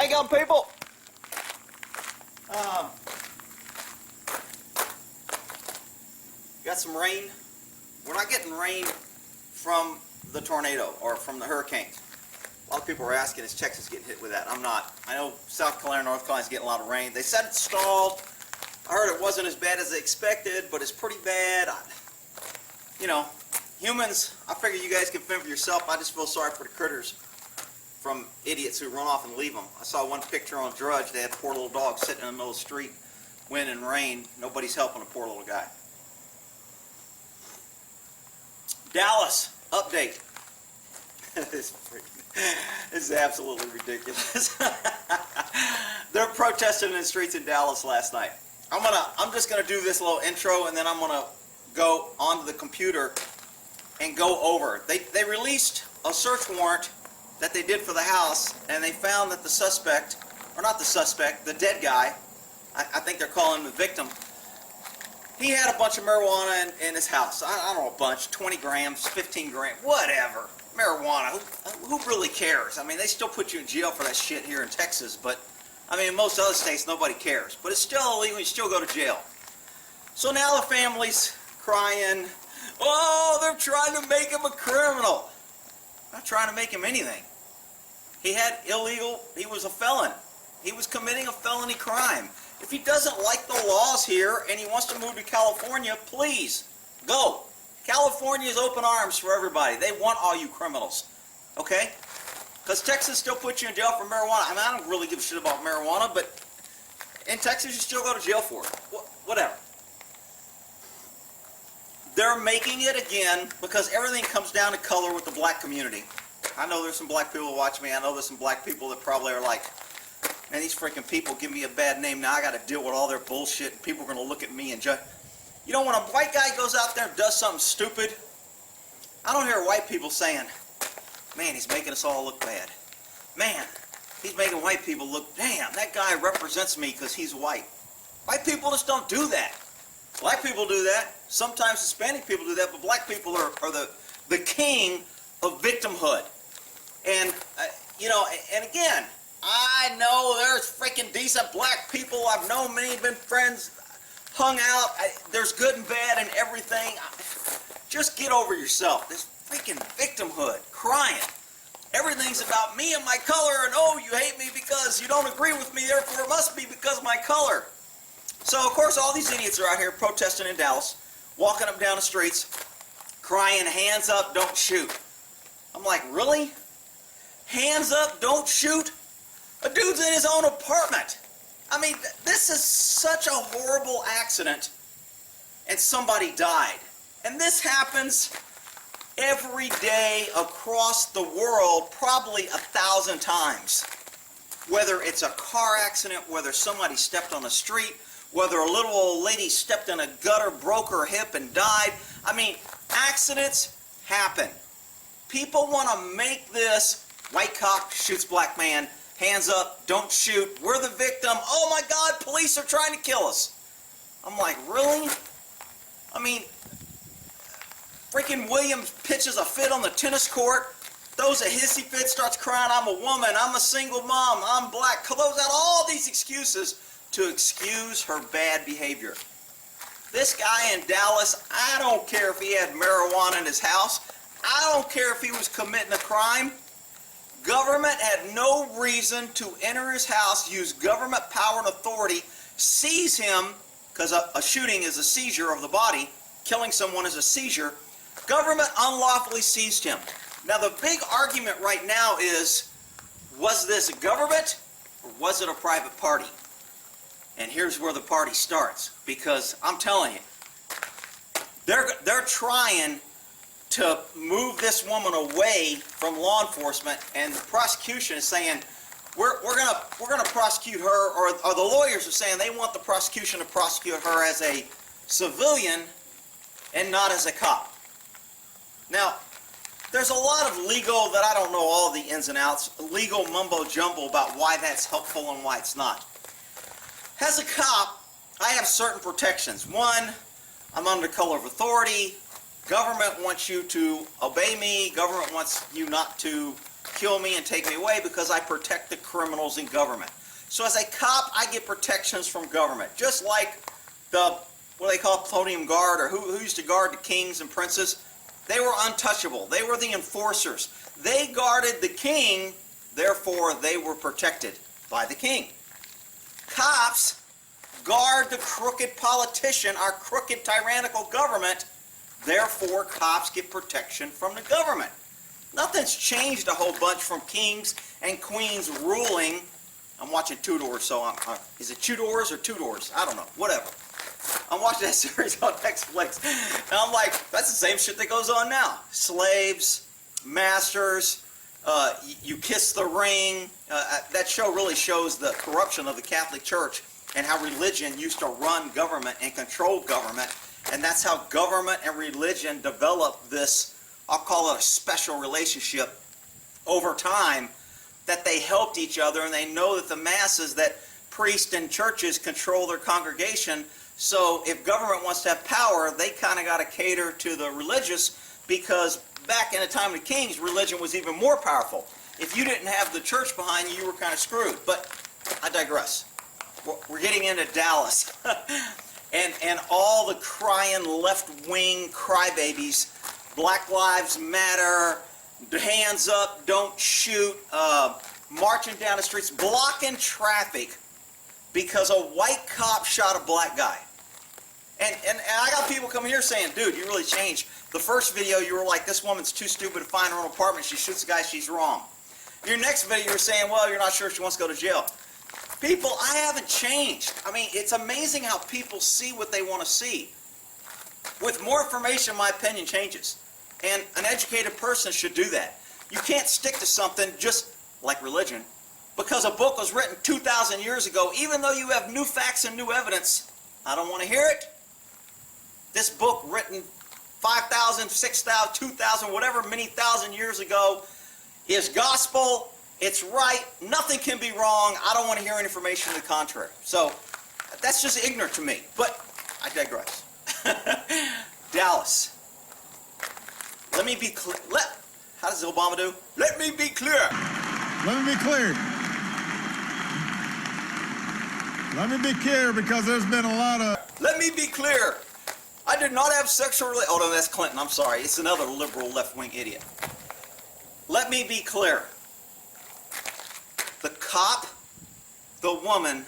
Hang on, people. Got some rain. We're not getting rain from the tornado or from the hurricanes. A lot of people are asking, is Texas getting hit with that? I'm not. I know South Carolina, North Carolina is getting a lot of rain. They said it stalled. I heard it wasn't as bad as they expected, but it's pretty bad. You know, humans, I figure you guys can fend for yourself. I just feel sorry for the critters from idiots who run off and leave them. I saw one picture on Drudge. They had a poor little dog sitting in the middle of the street, wind and rain. Nobody's helping a poor little guy. Dallas, update. This is absolutely ridiculous. They're protesting in the streets in Dallas last night. I'm just gonna do this little intro and then I'm gonna go onto the computer and go over. They released a search warrant that they did for the house, and they found that the suspect, or not the suspect, the dead guy, I think they're calling him the victim, he had a bunch of marijuana in his house. I don't know, a bunch, 20 grams, 15 grams, whatever. Marijuana, who really cares? I mean, they still put you in jail for that shit here in Texas, but I mean, in most other states, nobody cares. But it's still illegal, you still go to jail. So now the family's crying, oh, they're trying to make him a criminal. Not trying to make him anything. He was a felon. He was committing a felony crime. If he doesn't like the laws here and he wants to move to California, please, go. California is open arms for everybody. They want all you criminals, okay? Because Texas still puts you in jail for marijuana. I mean, I don't really give a shit about marijuana, but in Texas you still go to jail for it. Whatever. They're making it again because everything comes down to color with the black community. I know there's some black people who watch me. I know there's some black people that probably are like, man, these freaking people give me a bad name. Now I got to deal with all their bullshit, and people are going to look at me and judge. You know, when a white guy goes out there and does something stupid, I don't hear white people saying, man, he's making us all look bad. Man, he's making white people look, damn, that guy represents me because he's white. White people just don't do that. Black people do that. Sometimes Hispanic people do that, but black people are the king of victimhood. And, you know, and again, I know there's freaking decent black people. I've known many, been friends, hung out. There's good and bad and everything. Just get over yourself. This freaking victimhood, crying. Everything's about me and my color, and oh, you hate me because you don't agree with me, therefore it must be because of my color. So, of course, all these idiots are out here protesting in Dallas, walking up down the streets, crying, hands up, don't shoot. I'm like, really? Hands up, don't shoot? A dude's in his own apartment. I mean, this is such a horrible accident, and somebody died. And this happens every day across the world, probably 1,000 times. Whether it's a car accident, whether somebody stepped on the street, whether a little old lady stepped in a gutter, broke her hip, and died. I mean, accidents happen. People want to make this, white cop shoots black man, hands up, don't shoot, we're the victim, oh my God, police are trying to kill us. I'm like, really? I mean, freaking Williams pitches a fit on the tennis court, throws a hissy fit, starts crying, I'm a woman, I'm a single mom, I'm black, throws out all these excuses to excuse her bad behavior. This guy in Dallas, I don't care if he had marijuana in his house, I don't care if he was committing a crime. Government had no reason to enter his house, use government power and authority, seize him, because a shooting is a seizure of the body, killing someone is a seizure. Government unlawfully seized him. Now the big argument right now is, was this government or was it a private party? And here's where the party starts, because I'm telling you, they're trying to move this woman away from law enforcement, and the prosecution is saying we're gonna prosecute her, or the lawyers are saying they want the prosecution to prosecute her as a civilian and not as a cop. Now, there's a lot of legal that I don't know all the ins and outs, legal mumbo jumbo about why that's helpful and why it's not. As a cop, I have certain protections. One, I'm under color of authority. Government wants you to obey me. Government wants you not to kill me and take me away because I protect the criminals in government. So as a cop, I get protections from government, just like the, what they call Podium Guard, or who used to guard the kings and princes. They were untouchable. They were the enforcers. They guarded the king, therefore they were protected by the king. Cops guard the crooked politician, our crooked tyrannical government, therefore cops get protection from the government. Nothing's changed a whole bunch from kings and queens ruling. I'm watching Tudor, so is it Tudors or Tudors? I don't know, whatever. I'm watching that series on Netflix, and I'm like, that's the same shit that goes on now. Slaves, masters, you kiss the ring. That show really shows the corruption of the Catholic Church and how religion used to run government and control government, and that's how government and religion developed this, I'll call it a special relationship over time, that they helped each other, and they know that the masses, that priests and churches control their congregation. So if government wants to have power, they kind of got to cater to the religious, because back in the time of the kings, religion was even more powerful. If you didn't have the church behind you, you were kind of screwed. But I digress. We're getting into Dallas. and all the crying left-wing crybabies, Black Lives Matter, hands up, don't shoot, marching down the streets, blocking traffic because a white cop shot a black guy. And I got people coming here saying, dude, you really changed. The first video, you were like, this woman's too stupid to find her own apartment. She shoots the guy, she's wrong. Your next video, you're saying, well, you're not sure if she wants to go to jail. People, I haven't changed. I mean, it's amazing how people see what they want to see. With more information, my opinion changes. And an educated person should do that. You can't stick to something just like religion because a book was written 2,000 years ago. Even though you have new facts and new evidence, I don't want to hear it. This book written 5,000, 6,000, 2,000, whatever many thousand years ago is gospel. It's right. Nothing can be wrong. I don't want to hear any information to the contrary. So that's just ignorant to me. But I digress. Dallas. Let me be clear. How does Obama do? Let me be clear. Let me be clear. Let me be clear, because there's been a lot of... Let me be clear. I did not have sexual relations. Oh, no, that's Clinton. I'm sorry. It's another liberal left-wing idiot. Let me be clear. The cop, the woman,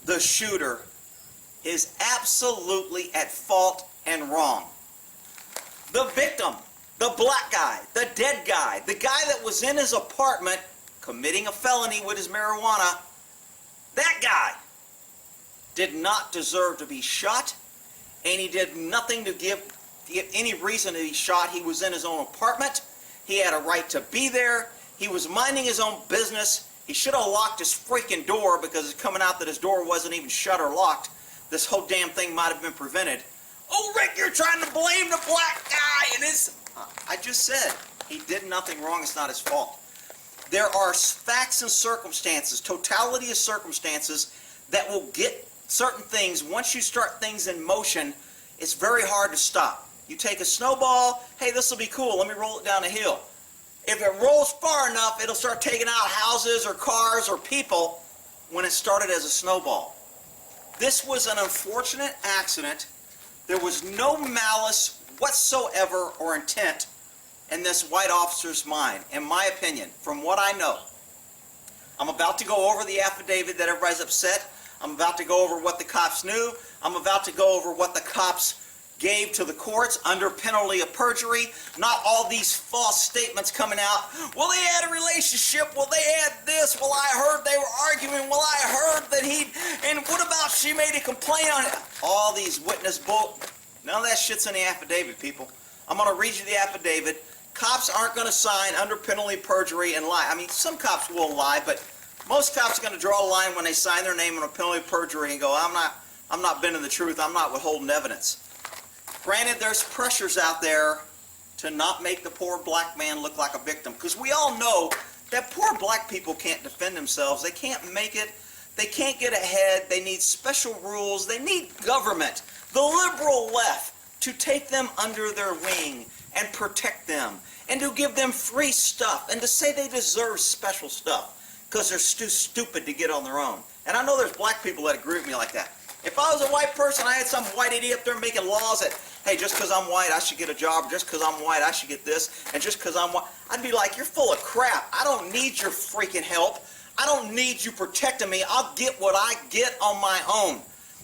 the shooter is absolutely at fault and wrong. The victim, the black guy, the dead guy, the guy that was in his apartment committing a felony with his marijuana, that guy did not deserve to be shot, and he did nothing to give any reason to be shot. He was in his own apartment. He had a right to be there. He was minding his own business. He should have locked his freaking door, because it's coming out that his door wasn't even shut or locked. This whole damn thing might have been prevented. Oh, Rick, you're trying to blame the black guy, and it's... I just said, he did nothing wrong. It's not his fault. There are facts and circumstances, totality of circumstances, that will get certain things. Once you start things in motion, it's very hard to stop. You take a snowball, hey, this will be cool, let me roll it down a hill. If it rolls far enough, it'll start taking out houses or cars or people when it started as a snowball. This was an unfortunate accident. There was no malice whatsoever or intent in this white officer's mind, in my opinion, from what I know. I'm about to go over the affidavit that everybody's upset. I'm about to go over what the cops knew. I'm about to go over what the cops gave to the courts under penalty of perjury. Not all these false statements coming out. Well, they had a relationship. Well, they had this. Well, I heard they were arguing. Well, I heard that he... And what about she made a complaint on it? All these witness bull... None of that shit's in the affidavit, people. I'm going to read you the affidavit. Cops aren't going to sign under penalty of perjury and lie. I mean, some cops will lie, but most cops are going to draw a line when they sign their name on a penalty of perjury and go, I'm not bending the truth. I'm not withholding evidence. Granted, there's pressures out there to not make the poor black man look like a victim, because we all know that poor black people can't defend themselves. They can't make it. They can't get ahead. They need special rules. They need government, the liberal left, to take them under their wing and protect them and to give them free stuff, and to say they deserve special stuff because they're too stupid to get on their own. And I know there's black people that agree with me like that. If I was a white person, I had some white idiot up there making laws that, hey, just because I'm white, I should get a job, or just because I'm white, I should get this, and just because I'm white, I'd be like, you're full of crap. I don't need your freaking help. I don't need you protecting me. I'll get what I get on my own.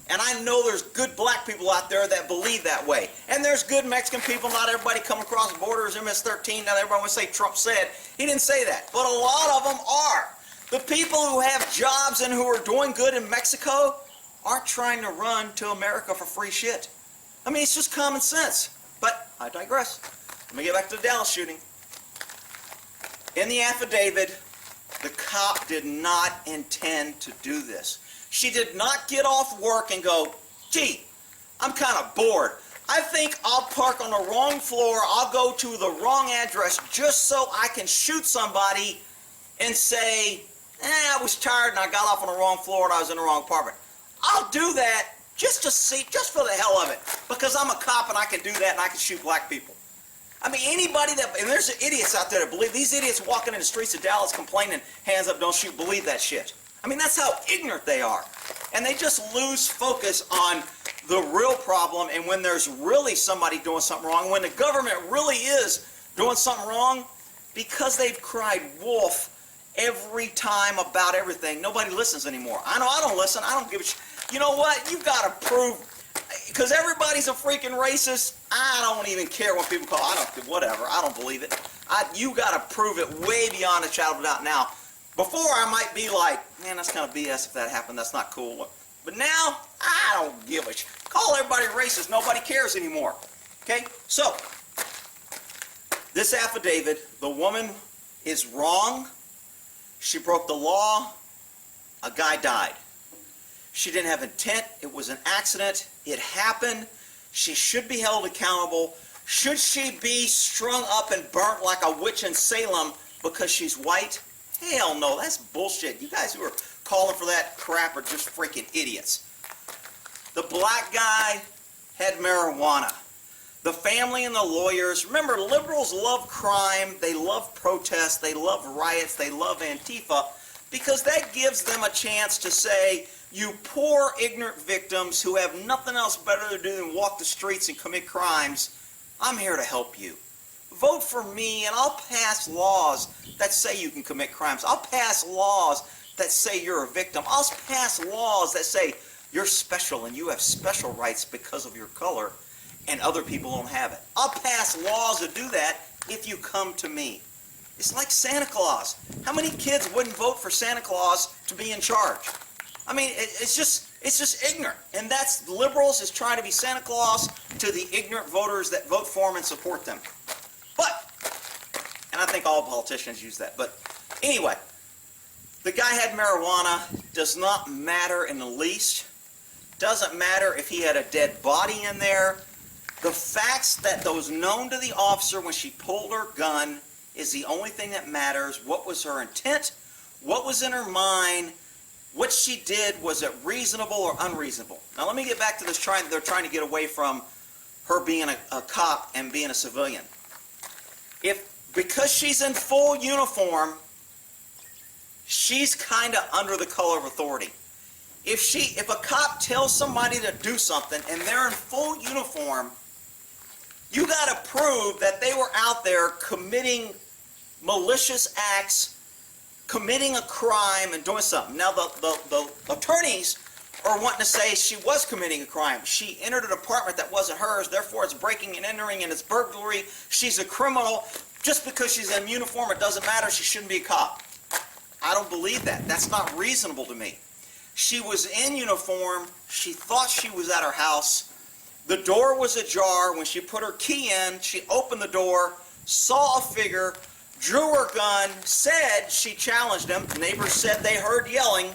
And I know there's good black people out there that believe that way. And there's good Mexican people. Not everybody come across the border is MS-13. Not everybody would say Trump said. He didn't say that. But a lot of them are. The people who have jobs and who are doing good in Mexico aren't trying to run to America for free shit. I mean, it's just common sense. But I digress. Let me get back to the Dallas shooting. In the affidavit, the cop did not intend to do this. She did not get off work and go, gee, I'm kind of bored. I think I'll park on the wrong floor. I'll go to the wrong address just so I can shoot somebody and say, I was tired and I got off on the wrong floor and I was in the wrong apartment. I'll do that just to see, just for the hell of it, because I'm a cop and I can do that and I can shoot black people. I mean, anybody that, and there's idiots out there that believe, these idiots walking in the streets of Dallas complaining, hands up, don't shoot, believe that shit. I mean, that's how ignorant they are. And they just lose focus on the real problem, and when there's really somebody doing something wrong, when the government really is doing something wrong, because they've cried wolf every time about everything, nobody listens anymore. I know I don't listen. I don't give a shit. You know what? You've got to prove, because everybody's a freaking racist. I don't even care what people call. Whatever. I don't believe it. You got to prove it way beyond a shadow of a doubt now. Before, I might be like, man, that's kind of BS if that happened. That's not cool. But now, I don't give a shit. Call everybody racist. Nobody cares anymore. Okay? So, this affidavit, the woman is wrong. She broke the law. A guy died. She didn't have intent. It was an accident. It happened. She should be held accountable. Should she be strung up and burnt like a witch in Salem because she's white? Hell no, that's bullshit. You guys who are calling for that crap are just freaking idiots. The black guy had marijuana. The family and the lawyers, remember, liberals love crime, they love protests, they love riots, they love Antifa, because that gives them a chance to say, you poor ignorant victims who have nothing else better to do than walk the streets and commit crimes, I'm here to help you. Vote for me and I'll pass laws that say you can commit crimes. I'll pass laws that say you're a victim. I'll pass laws that say you're special and you have special rights because of your color and other people don't have it. I'll pass laws that do that if you come to me. It's like Santa Claus. How many kids wouldn't vote for Santa Claus to be in charge? I mean, it's just ignorant. And that's, liberals is trying to be Santa Claus to the ignorant voters that vote for them and support them. But, and I think all politicians use that, but anyway, the guy had marijuana, does not matter in the least. Doesn't matter if he had a dead body in there. The facts that was known to the officer when she pulled her gun is the only thing that matters. What was her intent? What was in her mind? What she did, was it reasonable or unreasonable? Now let me get back to this, they're trying to get away from her being a cop and being a civilian. Because she's in full uniform, she's kind of under the color of authority. If a cop tells somebody to do something and they're in full uniform, you got to prove that they were out there committing malicious acts, committing a crime, and doing something. Now, the attorneys are wanting to say she was committing a crime. She entered an apartment that wasn't hers, therefore it's breaking and entering and it's burglary. She's a criminal. Just because she's in uniform, it doesn't matter. She shouldn't be a cop. I don't believe that. That's not reasonable to me. She was in uniform. She thought she was at her house. The door was ajar. When she put her key in, she opened the door, saw a figure, drew her gun, said she challenged him. The neighbors said they heard yelling.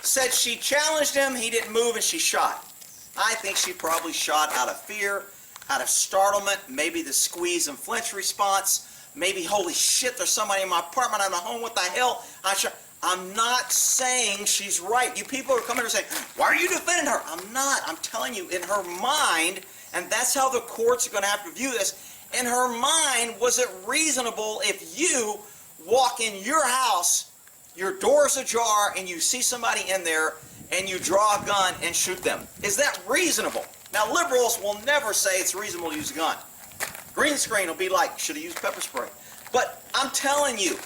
Said she challenged him, he didn't move, and she shot. I think she probably shot out of fear, out of startlement, maybe the squeeze and flinch response. Maybe, holy shit, there's somebody in my apartment. I'm at home. What the hell? I'm not saying she's right. You people are coming and saying, why are you defending her? I'm not. I'm telling you, in her mind, and that's how the courts are going to have to view this, In her mind, was it reasonable if you walk in your house, your door's ajar, and you see somebody in there, and you draw a gun and shoot them? Is that reasonable? Now, liberals will never say it's reasonable to use a gun. Green screen will be like, should have used pepper spray. But I'm telling you,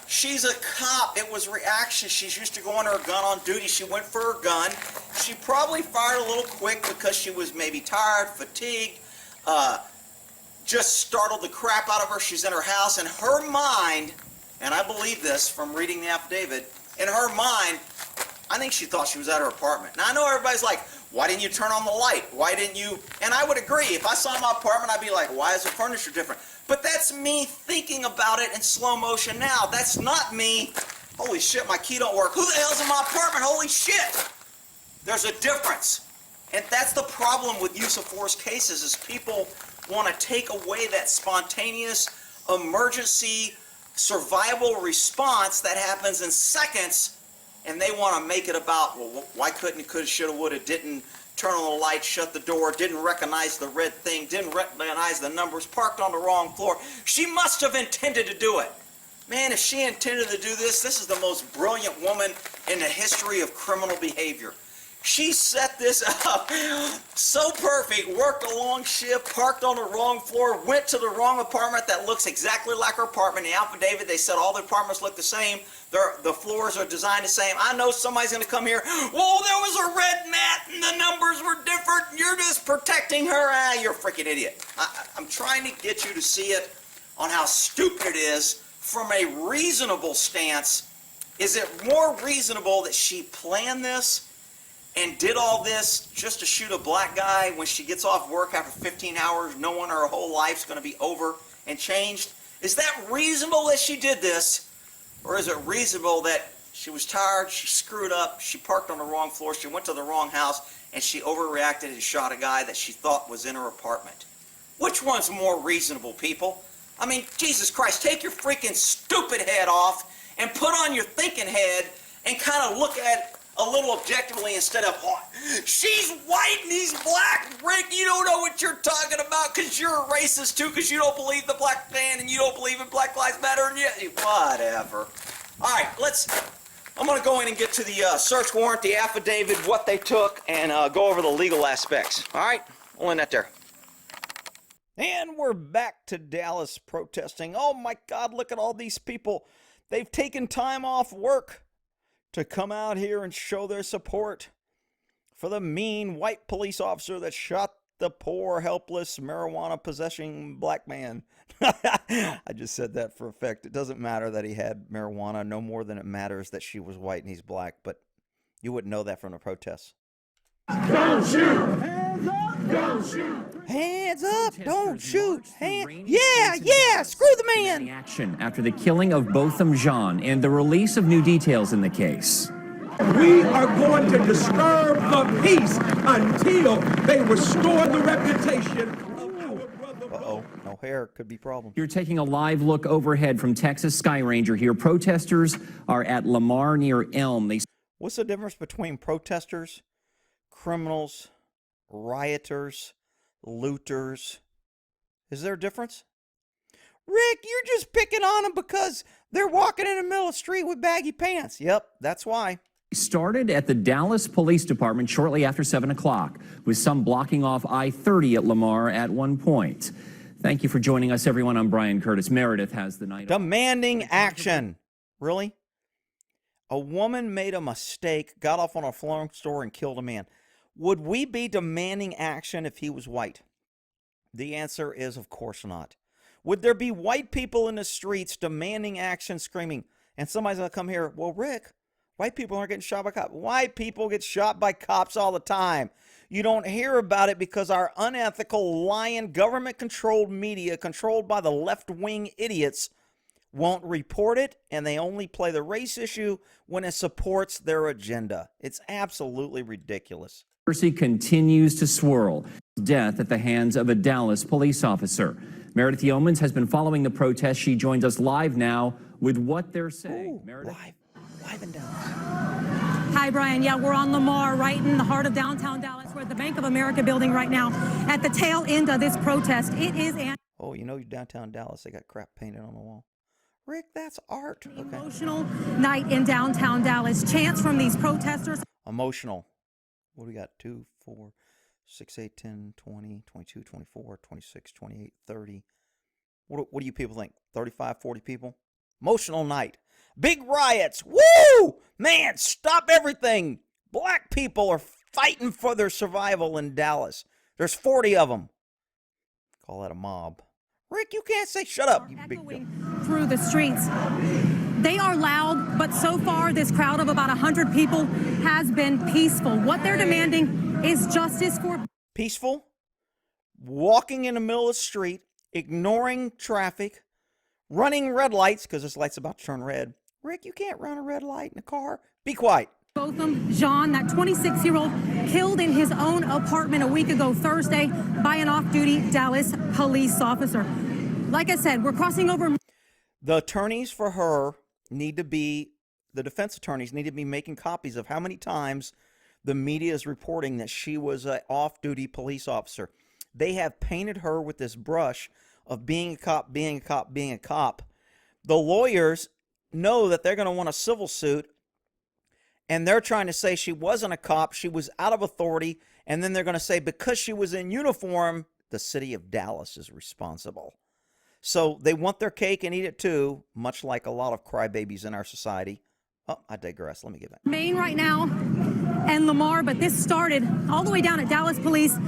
she's a cop. It was reaction. She's used to going to her gun on duty. She went for her gun. She probably fired a little quick because she was maybe tired, fatigued, just startled the crap out of her. She's in her house. In her mind, and I believe this from reading the affidavit, in her mind, I think she thought she was at her apartment. Now, I know everybody's like, why didn't you turn on the light? Why didn't you? And I would agree. If I saw my apartment, I'd be like, why is the furniture different? But that's me thinking about it in slow motion now. That's not me. Holy shit, my key don't work. Who the hell's in my apartment? Holy shit. There's a difference. And that's the problem with use of force cases, is people want to take away that spontaneous emergency survival response that happens in seconds, and they want to make it about, well, why couldn't you, coulda, shoulda, woulda, didn't turn on the light, shut the door, didn't recognize the red thing, didn't recognize the numbers, parked on the wrong floor. She must have intended to do it. Man, if she intended to do this, this is the most brilliant woman in the history of criminal behavior. She set this up so perfect, worked a long shift, parked on the wrong floor, went to the wrong apartment that looks exactly like her apartment. In the affidavit, they said all the apartments look the same. The floors are designed the same. I know somebody's going to come here, whoa, there was a red mat and the numbers were different. You're just protecting her. Ah, you're a freaking idiot. I'm trying to get you to see it on how stupid it is from a reasonable stance. Is it more reasonable that she planned this and did all this just to shoot a black guy when she gets off work after 15 hours, knowing her whole life's going to be over and changed? Is that reasonable that she did this? Or is it reasonable that she was tired, she screwed up, she parked on the wrong floor, she went to the wrong house, and she overreacted and shot a guy that she thought was in her apartment? Which one's more reasonable, people? I mean, Jesus Christ, take your freaking stupid head off and put on your thinking head and kind of look at it a little objectively instead of, oh, she's white and he's black. Rick, you don't know what you're talking about because you're a racist too, because you don't believe the black man and you don't believe in Black Lives Matter and whatever. All right, I'm going to go in and get to the search warrant, the affidavit, what they took, and go over the legal aspects. All right, we'll end that there. And we're back to Dallas protesting. Oh my God, look at all these people. They've taken time off work to come out here and show their support for the mean white police officer that shot the poor, helpless, marijuana-possessing black man. I just said that for effect. It doesn't matter that he had marijuana, no more than it matters that she was white and he's black, but you wouldn't know that from the protests. Don't shoot! Hands up! Don't shoot! Hands up! Don't shoot! Yeah! Screw the man! Action after the killing of Botham Jean and the release of new details in the case. We are going to disturb the peace until they restore the reputation of our brother. Uh-oh, no hair. Could be problem. You're taking a live look overhead from Texas Sky Ranger here. Protesters are at Lamar near Elm. What's the difference between protesters, criminals, rioters, looters? Is there a difference? Rick, you're just picking on them because they're walking in the middle of the street with baggy pants. Yep, that's why. Started at the Dallas Police Department shortly after 7 o'clock, with some blocking off I-30 at Lamar at one point. Thank you for joining us, everyone. I'm Brian Curtis. Meredith has the night. Demanding action. Really? A woman made a mistake, got off on a flooring store and killed a man. Would we be demanding action if he was white? The answer is, of course not. Would there be white people in the streets demanding action, screaming, and somebody's going to come here, well, Rick, white people aren't getting shot by cops. White people get shot by cops all the time. You don't hear about it because our unethical, lying, government-controlled media, controlled by the left-wing idiots, won't report it, and they only play the race issue when it supports their agenda. It's absolutely ridiculous. Controversy continues to swirl. Death at the hands of a Dallas police officer. Meredith Yeomans has been following the protest. She joins us live now with what they're saying. Ooh, Meredith? live in Dallas. Hi, Brian. Yeah, we're on Lamar, right in the heart of downtown Dallas. We're at the Bank of America building right now at the tail end of this protest. It is an... Oh, you know, you're downtown Dallas. They got crap painted on the wall. Rick, that's art. Okay. Emotional night in downtown Dallas. Chants from these protesters. Emotional. What do we got? 2, 4, 6, 8, 10, 20, 22, 24, 26, 28, 30. What do you people think? 35, 40 people? Emotional night. Big riots. Woo! Man, stop everything. Black people are fighting for their survival in Dallas. There's 40 of them. Call that a mob. Rick, you can't say shut up, you big Echoing through the streets. They are loud, but so far this crowd of about 100 people has been peaceful. What they're demanding is justice for... Peaceful, walking in the middle of the street, ignoring traffic, running red lights because this light's about to turn red. Rick, you can't run a red light in a car. Be quiet. Botham Jean, that 26-year-old, killed in his own apartment a week ago Thursday by an off-duty Dallas police officer. Like I said, we're crossing over... The attorneys for her need to be, the defense attorneys need to be making copies of how many times the media is reporting that she was an off-duty police officer. They have painted her with this brush of being a cop, being a cop, being a cop. The lawyers know that they're going to want a civil suit, and they're trying to say she wasn't a cop, she was out of authority, and then they're going to say because she was in uniform, the city of Dallas is responsible. So they want their cake and eat it too, much like a lot of crybabies in our society. Oh, I digress. Let me get back. Maine right now and Lamar, but this started all the way down at Dallas Police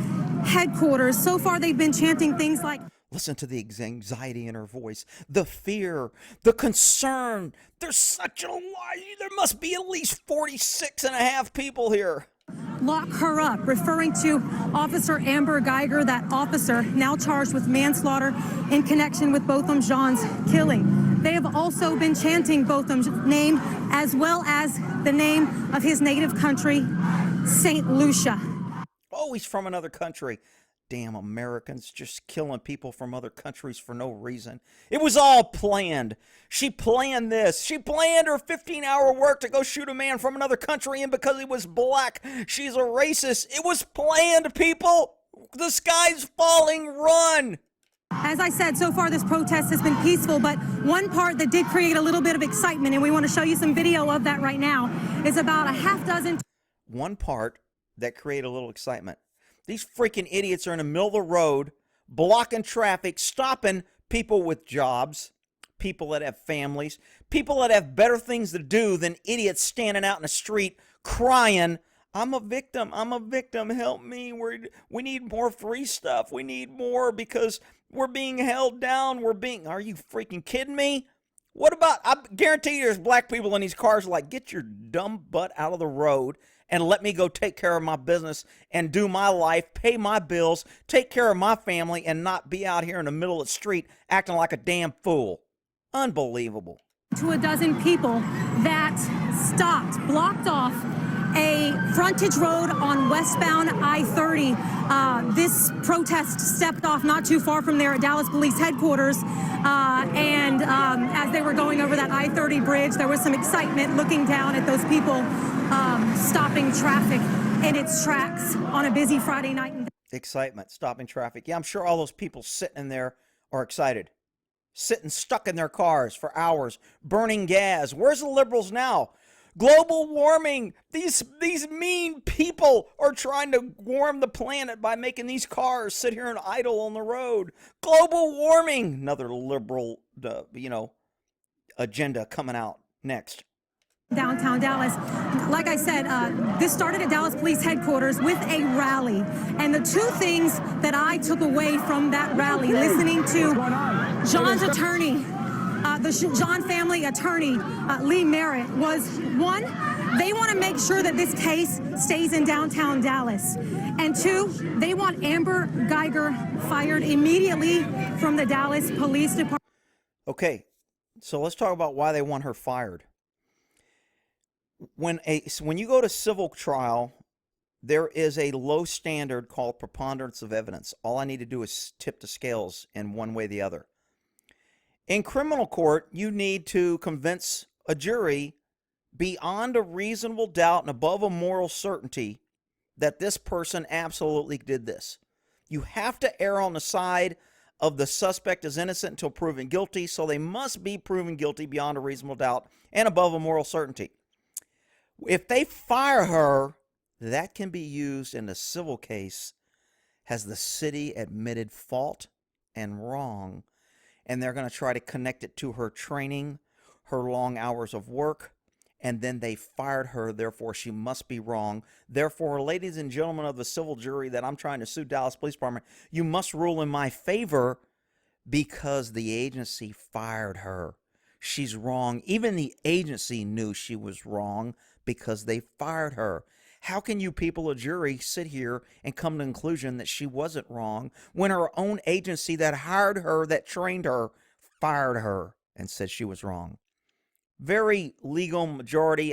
headquarters. So far, they've been chanting things like... Listen to the anxiety in her voice, the fear, the concern. There's such a lot. There must be at least 46 and a half people here. Lock her up, referring to Officer Amber Geiger, that officer now charged with manslaughter in connection with Botham Jean's killing. They have also been chanting Botham's name as well as the name of his native country, St. Lucia. Oh, he's from another country. Damn Americans just killing people from other countries for no reason. It was all planned. She planned this. She planned her 15-hour work to go shoot a man from another country, and because he was black, she's a racist. It was planned, people. The sky's falling. Run. As I said, so far this protest has been peaceful, but one part that did create a little bit of excitement, and we want to show you some video of that right now, is about a half dozen... One part that created a little excitement. These freaking idiots are in the middle of the road, blocking traffic, stopping people with jobs, people that have families, people that have better things to do than idiots standing out in the street crying, I'm a victim, help me, we need more free stuff, we need more because we're being held down, are you freaking kidding me? What about, I guarantee you there's black people in these cars like, get your dumb butt out of the road and let me go take care of my business and do my life, pay my bills, take care of my family, and not be out here in the middle of the street acting like a damn fool. Unbelievable. To a dozen people that stopped, blocked off a frontage road on westbound I-30. This protest stepped off not too far from there at Dallas Police headquarters. As they were going over that I-30 bridge, there was some excitement looking down at those people stopping traffic in its tracks on a busy Friday night. Excitement, stopping traffic. Yeah, I'm sure all those people sitting in there are excited. Sitting stuck in their cars for hours, burning gas. Where's the liberals now? Global warming. These mean people are trying to warm the planet by making these cars sit here and idle on the road. Global warming. Another liberal, agenda coming out next. Downtown Dallas. Like I said, this started at Dallas Police headquarters with a rally. And the two things that I took away from that rally, listening to John's attorney, the John family attorney, Lee Merritt, was one, they want to make sure that this case stays in downtown Dallas. And two, they want Amber Geiger fired immediately from the Dallas Police Department. Okay, so let's talk about why they want her fired. When you go to civil trial, there is a low standard called preponderance of evidence. All I need to do is tip the scales in one way or the other. In criminal court, you need to convince a jury beyond a reasonable doubt and above a moral certainty that this person absolutely did this. You have to err on the side of the suspect is innocent until proven guilty, so they must be proven guilty beyond a reasonable doubt and above a moral certainty. If they fire her, that can be used in a civil case as the city admitted fault and wrong, and they're going to try to connect it to her training, her long hours of work, and then they fired her, therefore she must be wrong. Therefore, ladies and gentlemen of the civil jury that I'm trying to sue Dallas Police Department, you must rule in my favor because the agency fired her. She's wrong. Even the agency knew she was wrong because they fired her. How can you people, a jury, sit here and come to the conclusion that she wasn't wrong when her own agency that hired her, that trained her, fired her and said she was wrong? Very legal majority.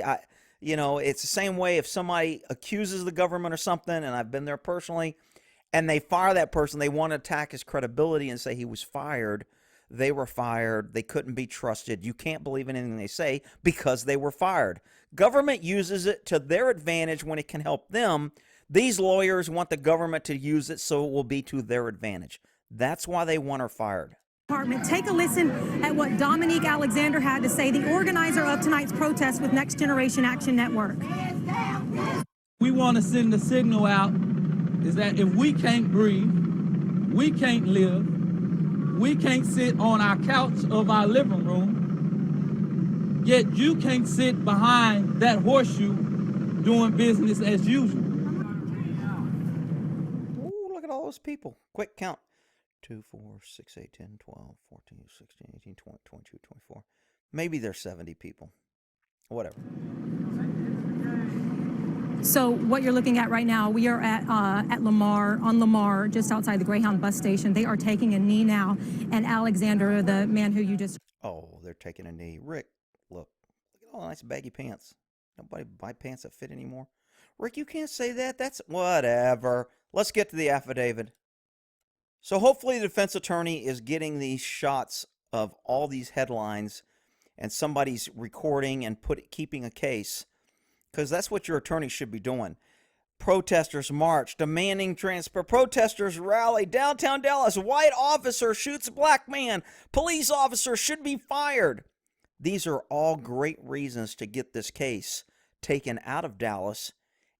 It's the same way if somebody accuses the government or something, and I've been there personally, and they fire that person, they want to attack his credibility and say he was fired. They were fired. They couldn't be trusted. You can't believe in anything they say because they were fired. Government uses it to their advantage when it can help them. These lawyers want the government to use it so it will be to their advantage. That's why they want her fired. Take a listen at what Dominique Alexander had to say, the organizer of tonight's protest with Next Generation Action Network. We want to send the signal out is that if we can't breathe, we can't live, we can't sit on our couch of our living room, yet you can't sit behind that horseshoe doing business as usual. Ooh, look at all those people. Quick count. 2, 4, 6, 8, 10, 12, 14, 16, 18, 20, 22, 24. Maybe there's 70 people. Whatever. So what you're looking at right now, we are at Lamar, just outside the Greyhound bus station. They are taking a knee now. And Alexander, the man who you just... Oh, they're taking a knee. Rick, look at all the nice baggy pants. Nobody buy pants that fit anymore. Rick, you can't say that. That's whatever. Let's get to the affidavit. So hopefully the defense attorney is getting these shots of all these headlines and somebody's recording and keeping a case, because that's what your attorney should be doing. Protesters march, demanding transfer. Protesters rally, downtown Dallas. White officer shoots black man. Police officer should be fired. These are all great reasons to get this case taken out of Dallas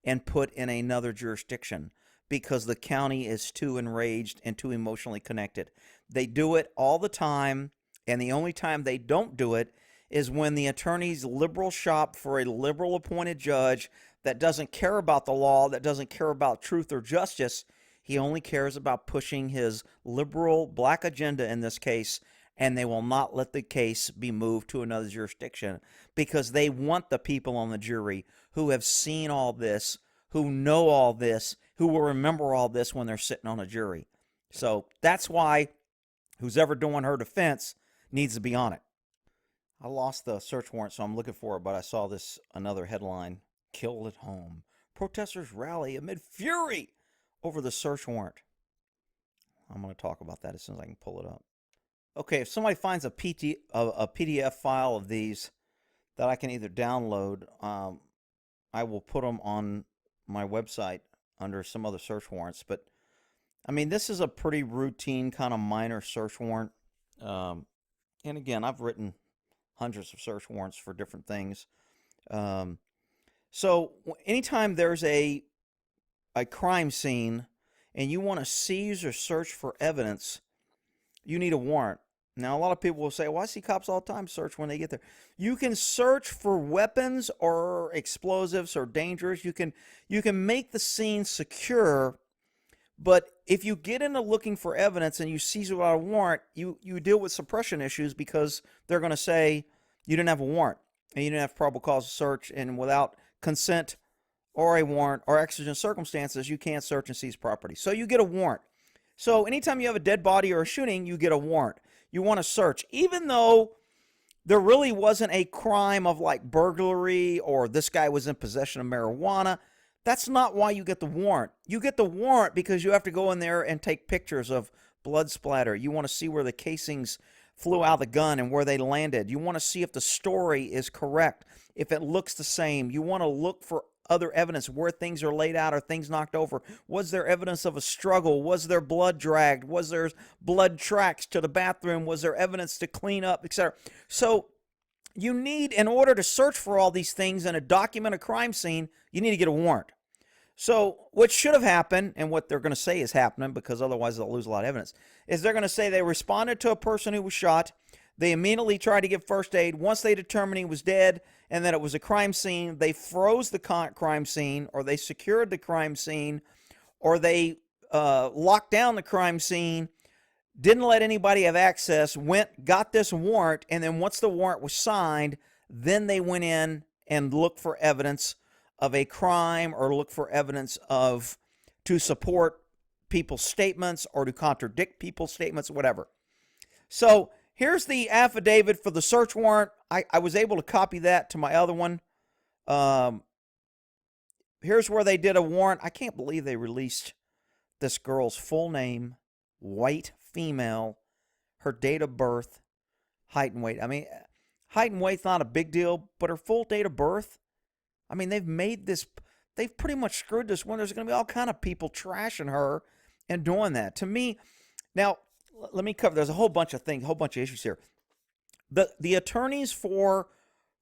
and put in another jurisdiction, because the county is too enraged and too emotionally connected. They do it all the time, and the only time they don't do it is when the attorneys liberal shop for a liberal appointed judge that doesn't care about the law, that doesn't care about truth or justice. He only cares about pushing his liberal black agenda in this case, and they will not let the case be moved to another jurisdiction because they want the people on the jury who have seen all this, who know all this, who will remember all this when they're sitting on a jury. So that's why who's ever doing her defense needs to be on it. I lost the search warrant, so I'm looking for it, but I saw this another headline. Killed at home. Protesters rally amid fury over the search warrant. I'm going to talk about that as soon as I can pull it up. Okay, if somebody finds a PDF file of these that I can either download, I will put them on my website under some other search warrants. But, I mean, this is a pretty routine kind of minor search warrant. And again, I've written hundreds of search warrants for different things. So anytime there's a crime scene and you want to seize or search for evidence, you need a warrant. Now, a lot of people will say, well, I see cops all the time search when they get there. You can search for weapons or explosives or dangerous. You can make the scene secure, but if you get into looking for evidence and you seize without a warrant, you deal with suppression issues because they're going to say you didn't have a warrant and you didn't have probable cause to search, and without consent or a warrant or exigent circumstances, you can't search and seize property. So you get a warrant. So anytime you have a dead body or a shooting, you get a warrant. You want to search, even though there really wasn't a crime of like burglary or this guy was in possession of marijuana. That's not why you get the warrant. You get the warrant because you have to go in there and take pictures of blood splatter. You want to see where the casings flew out of the gun and where they landed. You want to see if the story is correct, if it looks the same. You want to look for other evidence where things are laid out or things knocked over? Was there evidence of a struggle? Was there blood dragged? Was there blood tracks to the bathroom? Was there evidence to clean up, etc.? So you need, in order to search for all these things and to document a crime scene, you need to get a warrant. So what should have happened, and what they're going to say is happening, because otherwise they'll lose a lot of evidence, is they're going to say they responded to a person who was shot. They immediately tried to give first aid. Once they determined he was dead and that it was a crime scene, they froze the crime scene, or they secured the crime scene, or they locked down the crime scene, didn't let anybody have access, got this warrant, and then once the warrant was signed, then they went in and looked for evidence of a crime, or look for evidence to support people's statements or to contradict people's statements, whatever. So here's the affidavit for the search warrant. I was able to copy that to my other one. Here's where they did a warrant. I can't believe they released this girl's full name, white female, her date of birth, height and weight. I mean, height and weight's not a big deal, but her full date of birth, I mean, they've pretty much screwed this one. There's going to be all kind of people trashing her and doing that. To me, now, let me cover, there's a whole bunch of things, a whole bunch of issues here. The attorneys for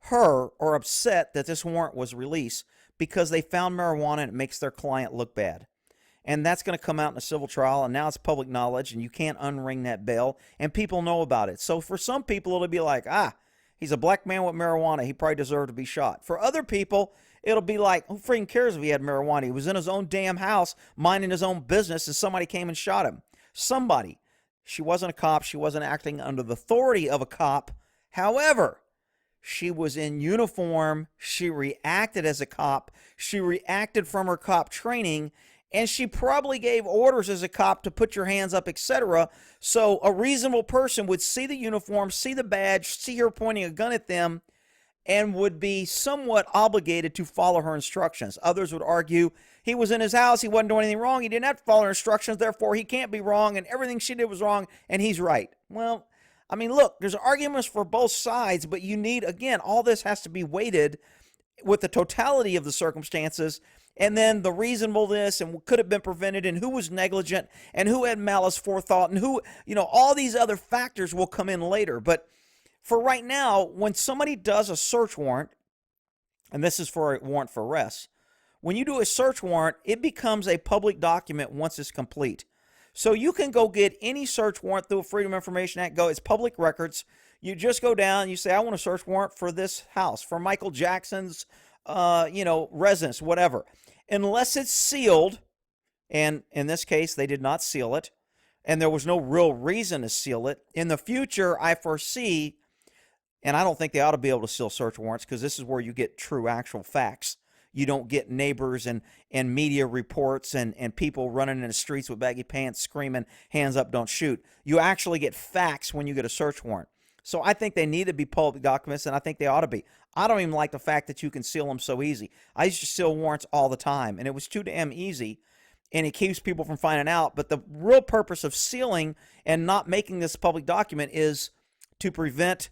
her are upset that this warrant was released because they found marijuana and it makes their client look bad. And that's going to come out in a civil trial, and now it's public knowledge, and you can't unring that bell, and people know about it. So for some people, it'll be like, he's a black man with marijuana. He probably deserved to be shot. For other people, it'll be like, who freaking cares if he had marijuana? He was in his own damn house, minding his own business, and somebody came and shot him. Somebody. She wasn't a cop. She wasn't acting under the authority of a cop. However, she was in uniform. She reacted as a cop. She reacted from her cop training, and she probably gave orders as a cop to put your hands up, etc. So a reasonable person would see the uniform, see the badge, see her pointing a gun at them, and would be somewhat obligated to follow her instructions. Others would argue he was in his house, he wasn't doing anything wrong, he didn't have to follow her instructions, therefore he can't be wrong, and everything she did was wrong, and he's right. Well, I mean, look, there's arguments for both sides, but you need, again, all this has to be weighted with the totality of the circumstances, and then the reasonableness, and could have been prevented, and who was negligent, and who had malice forethought, and who, all these other factors will come in later. But for right now, when somebody does a search warrant, and this is for a warrant for arrest, when you do a search warrant, it becomes a public document once it's complete. So you can go get any search warrant through Freedom of Information Act. It's public records. You just go down, you say, I want a search warrant for this house, for Michael Jackson's, residence, whatever. Unless it's sealed, and in this case, they did not seal it, and there was no real reason to seal it. In the future, I foresee, and I don't think they ought to be able to seal search warrants, because this is where you get true, actual facts. You don't get neighbors and media reports and people running in the streets with baggy pants screaming, hands up, don't shoot. You actually get facts when you get a search warrant. So I think they need to be public documents, and I think they ought to be. I don't even like the fact that you can seal them so easy. I used to seal warrants all the time, and it was too damn easy, and it keeps people from finding out. But the real purpose of sealing and not making this public document is to prevent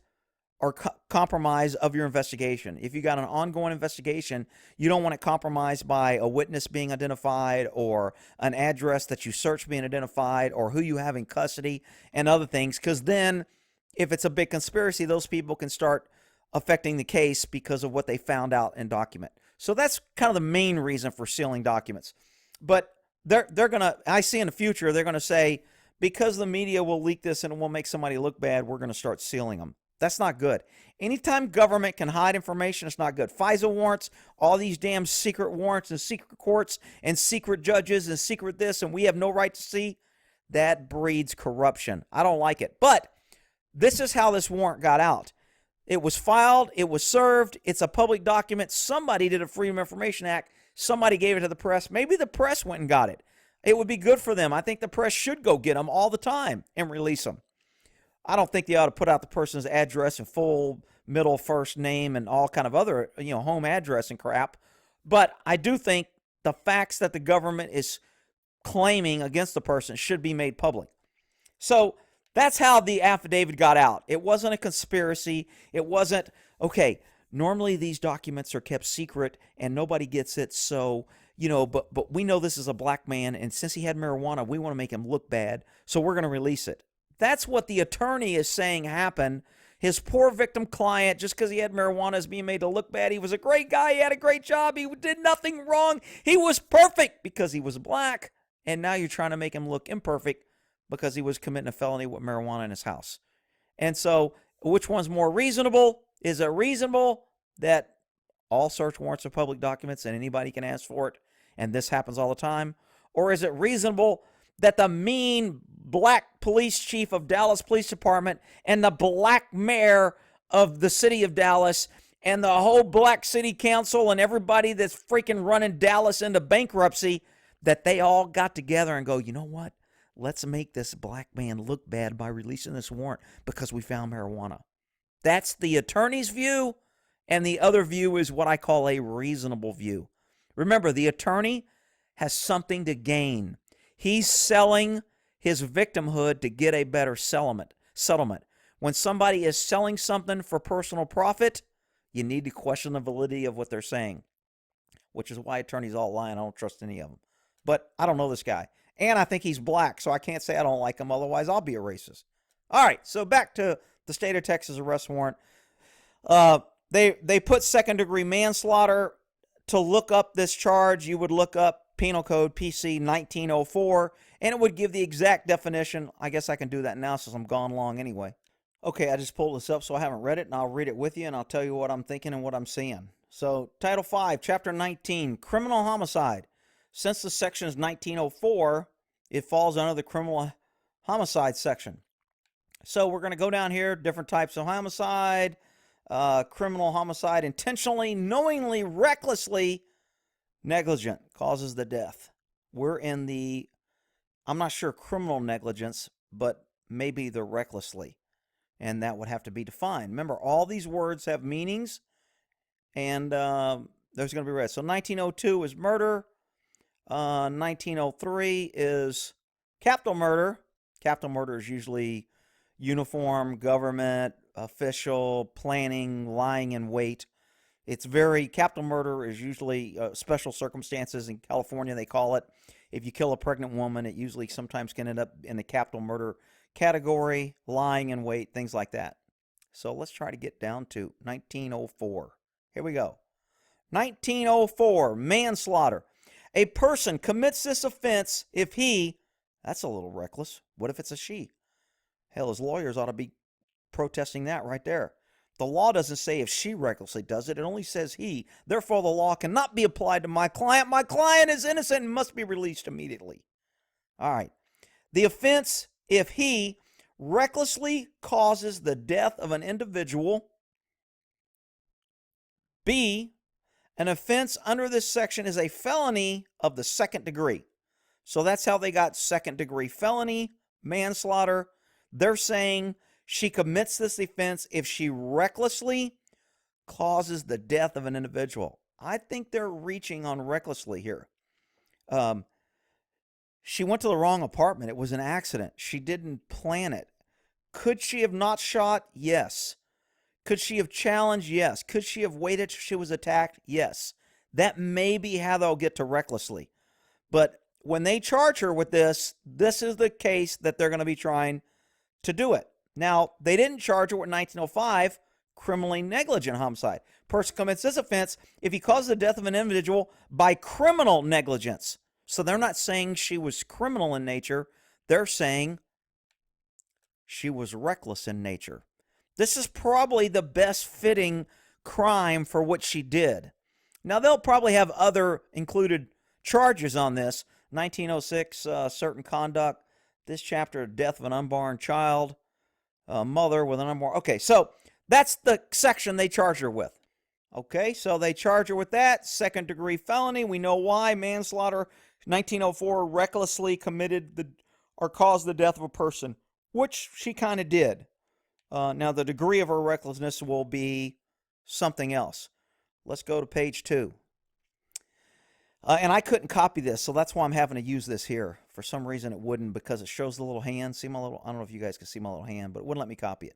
or compromise of your investigation. If you got an ongoing investigation, you don't want it compromised by a witness being identified, or an address that you searched being identified, or who you have in custody and other things, because then if it's a big conspiracy, those people can start affecting the case because of what they found out in document. So that's kind of the main reason for sealing documents. But they're going to, I see in the future, they're going to say, because the media will leak this and it will make somebody look bad, we're going to start sealing them. That's not good. Anytime government can hide information, it's not good. FISA warrants, all these damn secret warrants and secret courts and secret judges and secret this, and we have no right to see, that breeds corruption. I don't like it. But this is how this warrant got out. It was filed. It was served. It's a public document. Somebody did a Freedom of Information Act. Somebody gave it to the press. Maybe the press went and got it. It would be good for them. I think the press should go get them all the time and release them. I don't think they ought to put out the person's address and full, middle, first name and all kind of other, home address and crap. But I do think the facts that the government is claiming against the person should be made public. So that's how the affidavit got out. It wasn't a conspiracy. It wasn't, okay, Normally these documents are kept secret and nobody gets it, so, but we know this is a black man, and since he had marijuana, we want to make him look bad, so we're going to release it. That's what the attorney is saying happened. His poor victim client, just because he had marijuana, is being made to look bad. He was a great guy. He had a great job. He did nothing wrong. He was perfect because he was black. And now you're trying to make him look imperfect because he was committing a felony with marijuana in his house. And so which one's more reasonable? Is it reasonable that all search warrants are public documents and anybody can ask for it and this happens all the time? Or is it reasonable that the mean black police chief of Dallas Police Department and the black mayor of the city of Dallas and the whole black city council and everybody that's freaking running Dallas into bankruptcy, that they all got together and go, you know what? Let's make this black man look bad by releasing this warrant because we found marijuana. That's the attorney's view, and the other view is what I call a reasonable view. Remember, the attorney has something to gain. He's selling his victimhood to get a better settlement. When somebody is selling something for personal profit, you need to question the validity of what they're saying, which is why attorneys all lie, and I don't trust any of them. But I don't know this guy, and I think he's black, so I can't say I don't like him, otherwise I'll be a racist. All right, so back to the state of Texas arrest warrant. They put second-degree manslaughter. To look up this charge, you would look up Penal Code PC 1904, and it would give the exact definition. I guess I can do that now since I'm gone long anyway. Okay, I just pulled this up, so I haven't read it, and I'll read it with you, and I'll tell you what I'm thinking and what I'm seeing. So, Title 5, Chapter 19, Criminal Homicide. Since the section is 1904, it falls under the criminal homicide section. So we're going to go down here, different types of homicide, criminal homicide, intentionally, knowingly, recklessly, negligent, causes the death. We're in the, I'm not sure criminal negligence, but maybe the recklessly. And that would have to be defined. Remember, all these words have meanings, and there's going to be read. So 1902 is murder. 1903 is capital murder. Capital murder is usually uniform, government, official, planning, lying in wait. It's capital murder is usually special circumstances. In California, they call it. If you kill a pregnant woman, it usually sometimes can end up in the capital murder category, lying in wait, things like that. So let's try to get down to 1904. Here we go. 1904, manslaughter. A person commits this offense if he, that's a little reckless. What if it's a she? Hell, his lawyers ought to be protesting that right there. The law doesn't say if she recklessly does it. It only says he. Therefore, the law cannot be applied to my client. My client is innocent and must be released immediately. All right. The offense, if he recklessly causes the death of an individual. B, an offense under this section is a felony of the second degree. So that's how they got second degree felony, manslaughter. They're saying she commits this offense if she recklessly causes the death of an individual. I think they're reaching on recklessly here. She went to the wrong apartment. It was an accident. She didn't plan it. Could she have not shot? Yes. Could she have challenged? Yes. Could she have waited till she was attacked? Yes. That may be how they'll get to recklessly. But when they charge her with this, this is the case that they're going to be trying to do it. Now, they didn't charge her with 1905, criminally negligent homicide. Person commits this offense if he causes the death of an individual by criminal negligence. So they're not saying she was criminal in nature. They're saying she was reckless in nature. This is probably the best fitting crime for what she did. Now, they'll probably have other included charges on this. 1906, certain conduct. This chapter, death of an unborn child. Mother with an unborn. Okay, so that's the section they charge her with. Okay, so they charge her with that. Second degree felony. We know why. Manslaughter. 1904, recklessly committed or caused the death of a person, which she kind of did. Now, the degree of her recklessness will be something else. Let's go to page 2. And I couldn't copy this, so that's why I'm having to use this here. For some reason, it wouldn't, because it shows the little hand. See my little, I don't know if you guys can see my little hand, but it wouldn't let me copy it.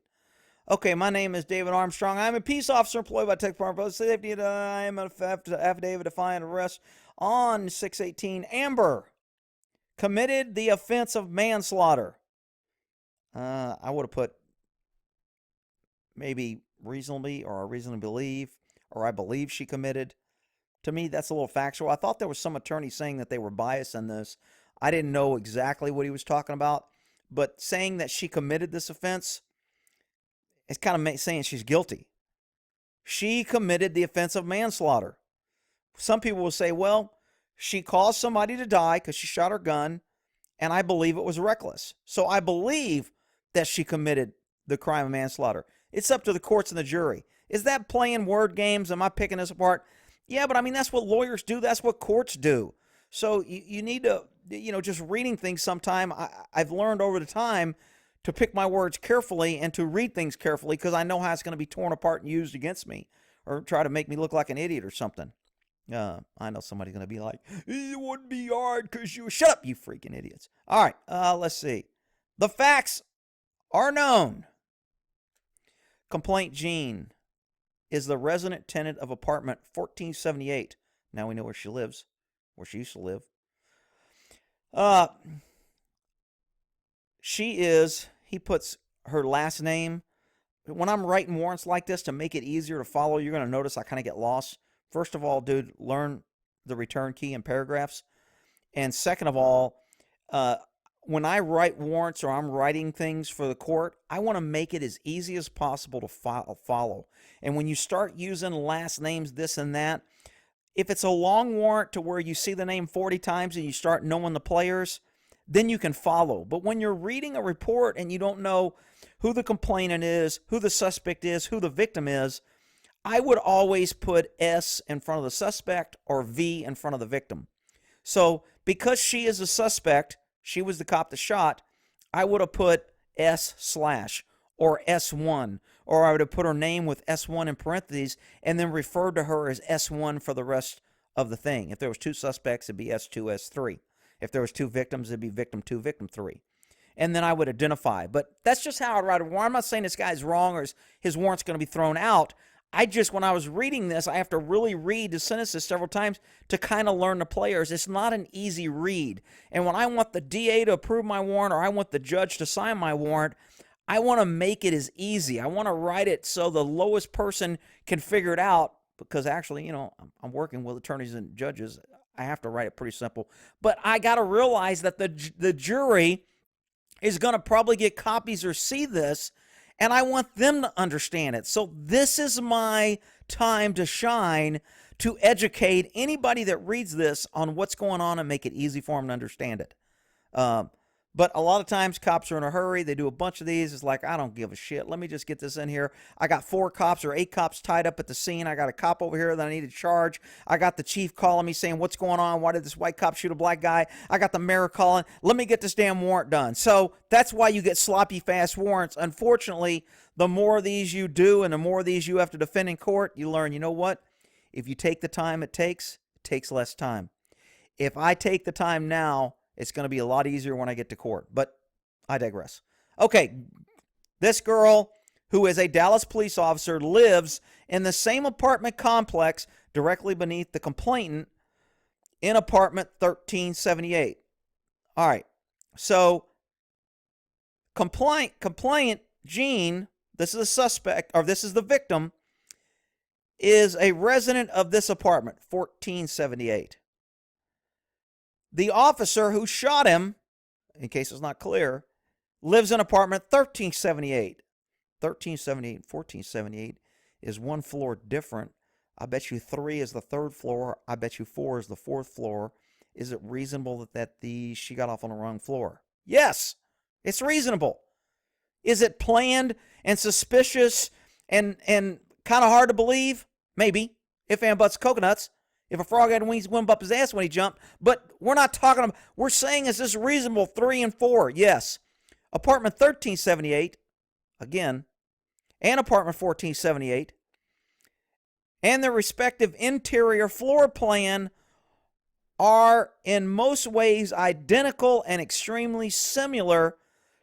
Okay, my name is David Armstrong. I'm a peace officer employed by Tech Department of Public Safety. I am an affidavit defiant arrest on 6/18. Amber committed the offense of manslaughter. I would have put maybe reasonably, or I reasonably believe, or I believe she committed. To me, that's a little factual. I thought there was some attorney saying that they were biased in this. I didn't know exactly what he was talking about, but saying that she committed this offense, it's kind of saying she's guilty. She committed the offense of manslaughter. Some people will say, well, she caused somebody to die because she shot her gun, and I believe it was reckless. So I believe that she committed the crime of manslaughter. It's up to the courts and the jury. Is that playing word games? Am I picking this apart? Yeah, but I mean, that's what lawyers do. That's what courts do. So you need to, just reading things sometime, I've learned over the time to pick my words carefully and to read things carefully, because I know how it's going to be torn apart and used against me, or try to make me look like an idiot or something. I know somebody's going to be like, it wouldn't be hard because you... Shut up, you freaking idiots. All right, let's see. The facts are known. Complaint Jean is the resident tenant of apartment 1478. Now we know where she lives, where she used to live. He puts her last name. When I'm writing warrants like this to make it easier to follow, you're going to notice I kind of get lost. First of all, dude, learn the return key and paragraphs. And second of all, when I write warrants or I'm writing things for the court, I want to make it as easy as possible to follow. And when you start using last names, this and that, if it's a long warrant to where you see the name 40 times and you start knowing the players, then you can follow. But when you're reading a report and you don't know who the complainant is, who the suspect is, who the victim is, I would always put S in front of the suspect or V in front of the victim. So because she is a suspect, she was the cop that shot, I would have put S/ or S1, or I would have put her name with S1 in parentheses and then referred to her as S1 for the rest of the thing. If there was 2 suspects, it'd be S2, S3. If there was 2 victims, it'd be victim 2, victim 3. And then I would identify. But that's just how I'd write a warrant. I'm not saying this guy's wrong or his warrant's going to be thrown out. When I was reading this, I have to really read the sentences several times to kind of learn the players. It's not an easy read. And when I want the DA to approve my warrant or I want the judge to sign my warrant, I want to make it as easy. I want to write it so the lowest person can figure it out, because actually, I'm working with attorneys and judges. I have to write it pretty simple. But I got to realize that the jury is going to probably get copies or see this, and I want them to understand it. So this is my time to shine, to educate anybody that reads this on what's going on and make it easy for them to understand it. But a lot of times cops are in a hurry. They do a bunch of these. It's like, I don't give a shit. Let me just get this in here. I got 4 cops or 8 cops tied up at the scene. I got a cop over here that I need to charge. I got the chief calling me saying, what's going on? Why did this white cop shoot a black guy? I got the mayor calling. Let me get this damn warrant done. So that's why you get sloppy, fast warrants. Unfortunately, the more of these you do and the more of these you have to defend in court, you learn, you know what? If you take the time it takes less time. If I take the time now, it's going to be a lot easier when I get to court. But I digress. Okay, this girl, who is a Dallas police officer, lives in the same apartment complex directly beneath the complainant in apartment 1378. All right, so complainant Jean, this is a suspect, or this is the victim, is a resident of this apartment, 1478. The officer who shot him, in case it's not clear, lives in apartment 1378. 1378 and 1478 is 1 floor different. I bet you 3 is the 3rd floor. I bet you 4 is the 4th floor. Is it reasonable that she got off on the wrong floor? Yes, it's reasonable. Is it planned and suspicious and kind of hard to believe? Maybe. If and buts coconuts. If a frog had wings, wouldn't bump his ass when he jumped. But we're not talking about, we're saying, is this reasonable? 3 and 4, yes. Apartment 1378, again, and apartment 1478, and their respective interior floor plan are in most ways identical and extremely similar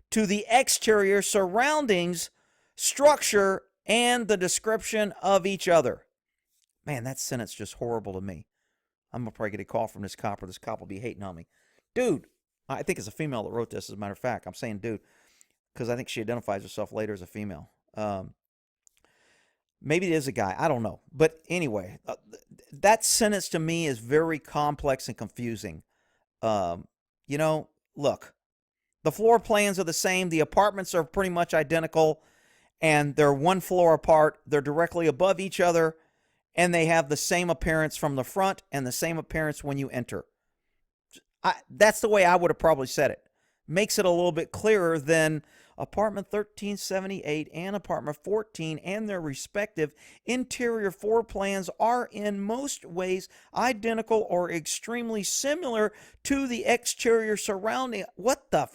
to the exterior surroundings structure, and the description of each other. Man, that sentence just horrible to me. I'm going to probably get a call from this cop, or this cop will be hating on me. Dude, I think it's a female that wrote this, as a matter of fact. I'm saying dude, because I think she identifies herself later as a female. Maybe it is a guy. I don't know. But anyway, that sentence to me is very complex and confusing. You know, look, the floor plans are the same. The apartments are pretty much identical, and they're one floor apart. They're directly above each other, and they have the same appearance from the front and the same appearance when you enter. That's the way I would have probably said it. Makes it a little bit clearer than apartment 1378 and apartment 14 and their respective interior floor plans are in most ways identical or extremely similar to the exterior surrounding. What the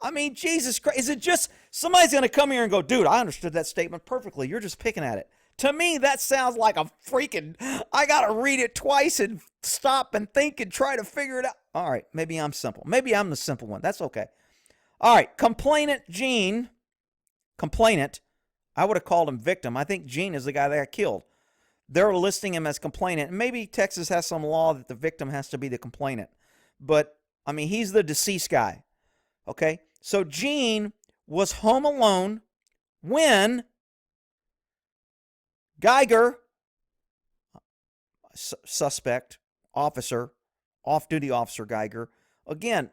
I mean, Jesus Christ. Is it just somebody's going to come here and go, dude, I understood that statement perfectly. You're just picking at it. To me, that sounds like a freaking, I got to read it twice and stop and think and try to figure it out. All right, maybe I'm simple. Maybe I'm the simple one. That's okay. All right, complainant Gene, complainant, I would have called him victim. I think Gene is the guy that got killed. They're listing him as complainant. Maybe Texas has some law that the victim has to be the complainant. But, I mean, he's the deceased guy. Okay? So Gene was home alone when Geiger, suspect, officer, off-duty officer Geiger, again,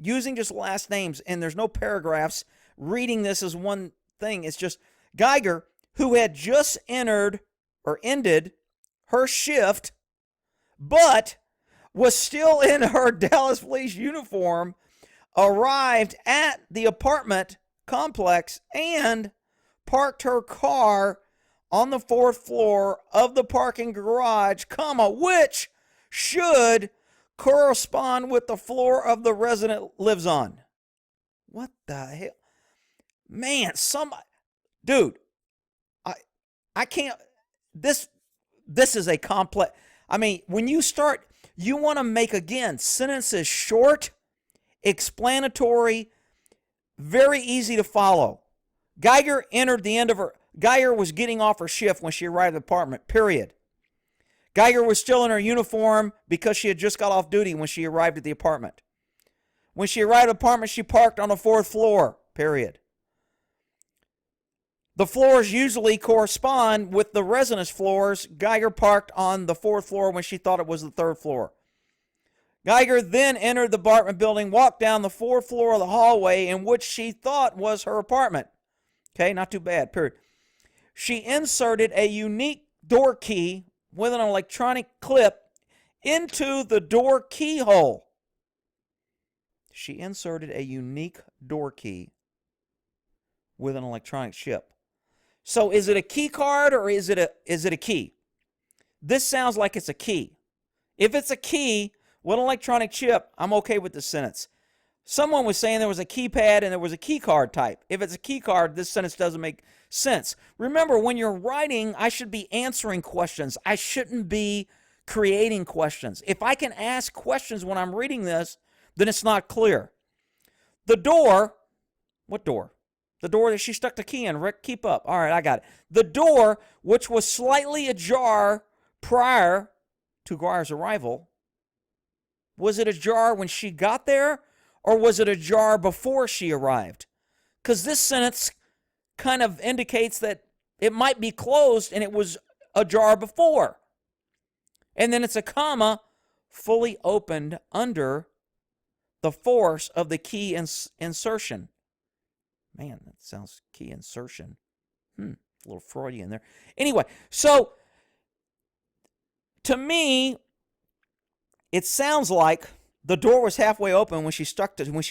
using just last names, and there's no paragraphs. Reading this as one thing. It's just Geiger, who had just entered or ended her shift, but was still in her Dallas Police uniform, arrived at the apartment complex and parked her car on the 4th floor of the parking garage, which should correspond with the floor of the resident lives on. What the hell? Man, dude, I can't, this is a complex, I mean, when you start, you want to make, again, sentences short, explanatory, very easy to follow. Geiger entered the end of her, Geiger was getting off her shift when she arrived at the apartment, period. Geiger was still in her uniform because she had just got off duty when she arrived at the apartment. When she arrived at the apartment, she parked on the 4th floor, period. The floors usually correspond with the residence floors. Geiger parked on the 4th floor when she thought it was the 3rd floor. Geiger then entered the apartment building, walked down the 4th floor of the hallway in which she thought was her apartment. Okay, not too bad, period. She inserted a unique door key with an electronic clip into the door keyhole. She inserted a unique door key with an electronic chip. So is it a key card or is it a key? This sounds like it's a key. If it's a key with an electronic chip, I'm okay with this sentence. Someone was saying there was a keypad and there was a key card type. If it's a key card, this sentence doesn't make sense. Remember, when you're writing, I should be answering questions. I shouldn't be creating questions. If I can ask questions when I'm reading this, then it's not clear. The door, what door? The door that she stuck the key in. Rick, keep up. All right, I got it. The door, which was slightly ajar prior to Guire's arrival, was it ajar when she got there, or was it ajar before she arrived? Because this sentence kind of indicates that it might be closed and it was ajar before. And then it's a comma, fully opened under the force of the key insertion. Man, that sounds key insertion. A little Freudian there. Anyway, so to me, it sounds like the door was halfway open when she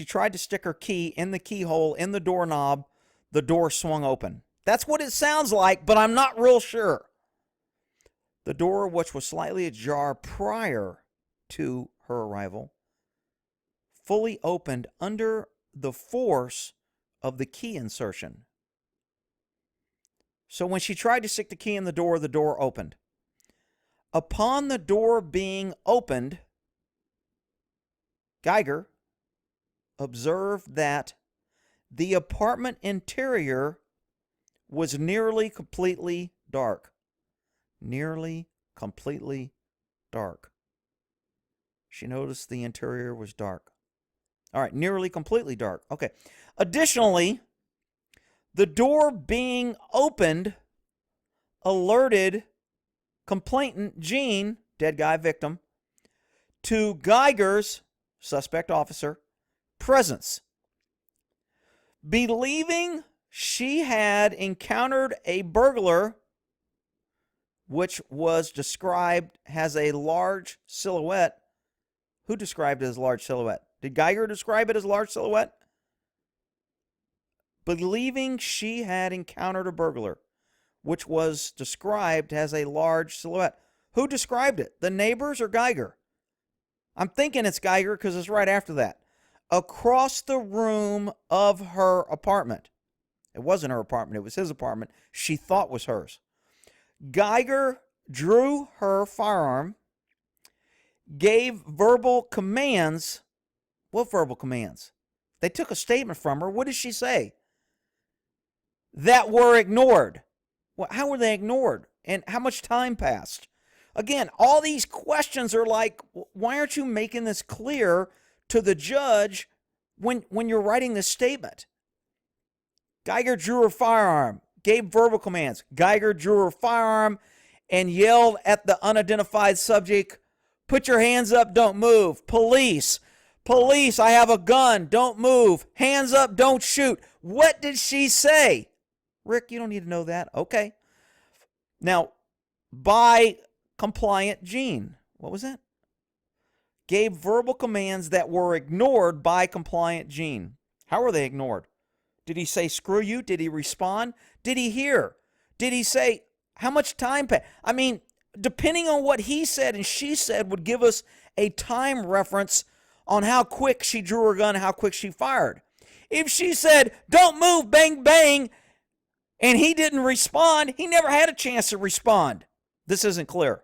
tried to stick her key in the keyhole in the doorknob. The door swung open. That's what it sounds like, but I'm not real sure. The door, which was slightly ajar prior to her arrival, fully opened under the force of the key insertion. So when she tried to stick the key in the door opened. Upon the door being opened, Geiger observed that the apartment interior was nearly completely dark. Nearly completely dark. She noticed the interior was dark. All right, nearly completely dark. Okay. Additionally, the door being opened alerted complainant Jean, dead guy victim, to Geiger's, suspect officer, presence. Believing she had encountered a burglar, which was described as a large silhouette. Who described it as large silhouette? Did Geiger describe it as large silhouette? Believing she had encountered a burglar, which was described as a large silhouette. Who described it? The neighbors or Geiger? I'm thinking it's Geiger because it's right after that. Across the room of her apartment. It wasn't her apartment. It was his apartment. She thought was hers. Geiger drew her firearm, gave verbal commands. What verbal commands? They took a statement from her. What did she say? That were ignored. Well, how were they ignored? And how much time passed? Again, all these questions are like, why aren't you making this clear to the judge when you're writing this statement? Geiger drew her firearm, gave verbal commands. Geiger drew her firearm and yelled at the unidentified subject, put your hands up, don't move. Police, police, I have a gun, don't move. Hands up, don't shoot. What did she say? Rick, you don't need to know that. Okay. Now, by compliant Jean, what was that? Gave verbal commands that were ignored by compliant Jean. How were they ignored? Did he say, screw you? Did he respond? Did he hear? Did he say, how much time passed? I mean, depending on what he said and she said would give us a time reference on how quick she drew her gun and how quick she fired. If she said, don't move, bang, bang, and he didn't respond, he never had a chance to respond. This isn't clear.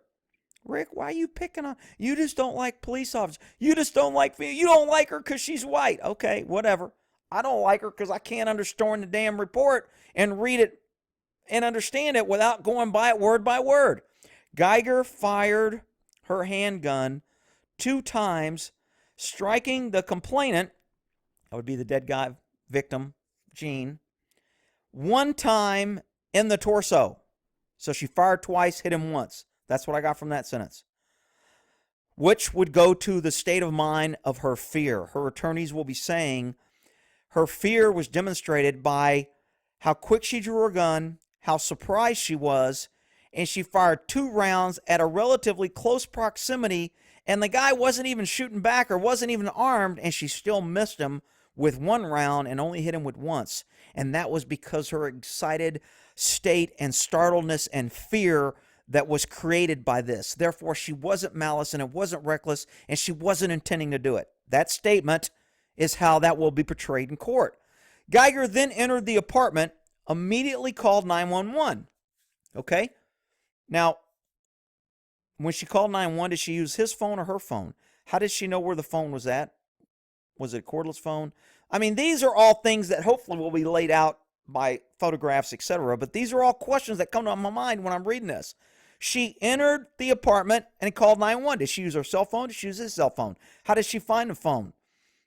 Rick, why are you picking on? You just don't like police officers. You just don't like me. You don't like her because she's white. Okay, whatever. I don't like her because I can't understand the damn report and read it and understand it without going by it word by word. Geiger fired her handgun 2 times, striking the complainant, that would be the dead guy victim, Jean, 1 time in the torso. So she fired twice, hit him once. That's what I got from that sentence. Which would go to the state of mind of her fear. Her attorneys will be saying her fear was demonstrated by how quick she drew her gun, how surprised she was, and she fired 2 rounds at a relatively close proximity, and the guy wasn't even shooting back or wasn't even armed, and she still missed him with 1 round and only hit him with once. And that was because her excited state and startledness and fear that was created by this. Therefore, she wasn't malice and it wasn't reckless and she wasn't intending to do it. That statement is how that will be portrayed in court. Geiger then entered the apartment, immediately called 911. Okay? Now, when she called 911, did she use his phone or her phone? How did she know where the phone was at? Was it a cordless phone? I mean, these are all things that hopefully will be laid out by photographs, etc. But these are all questions that come to my mind when I'm reading this. She entered the apartment and called 911. Did she use her cell phone? Did she use his cell phone? How did she find the phone?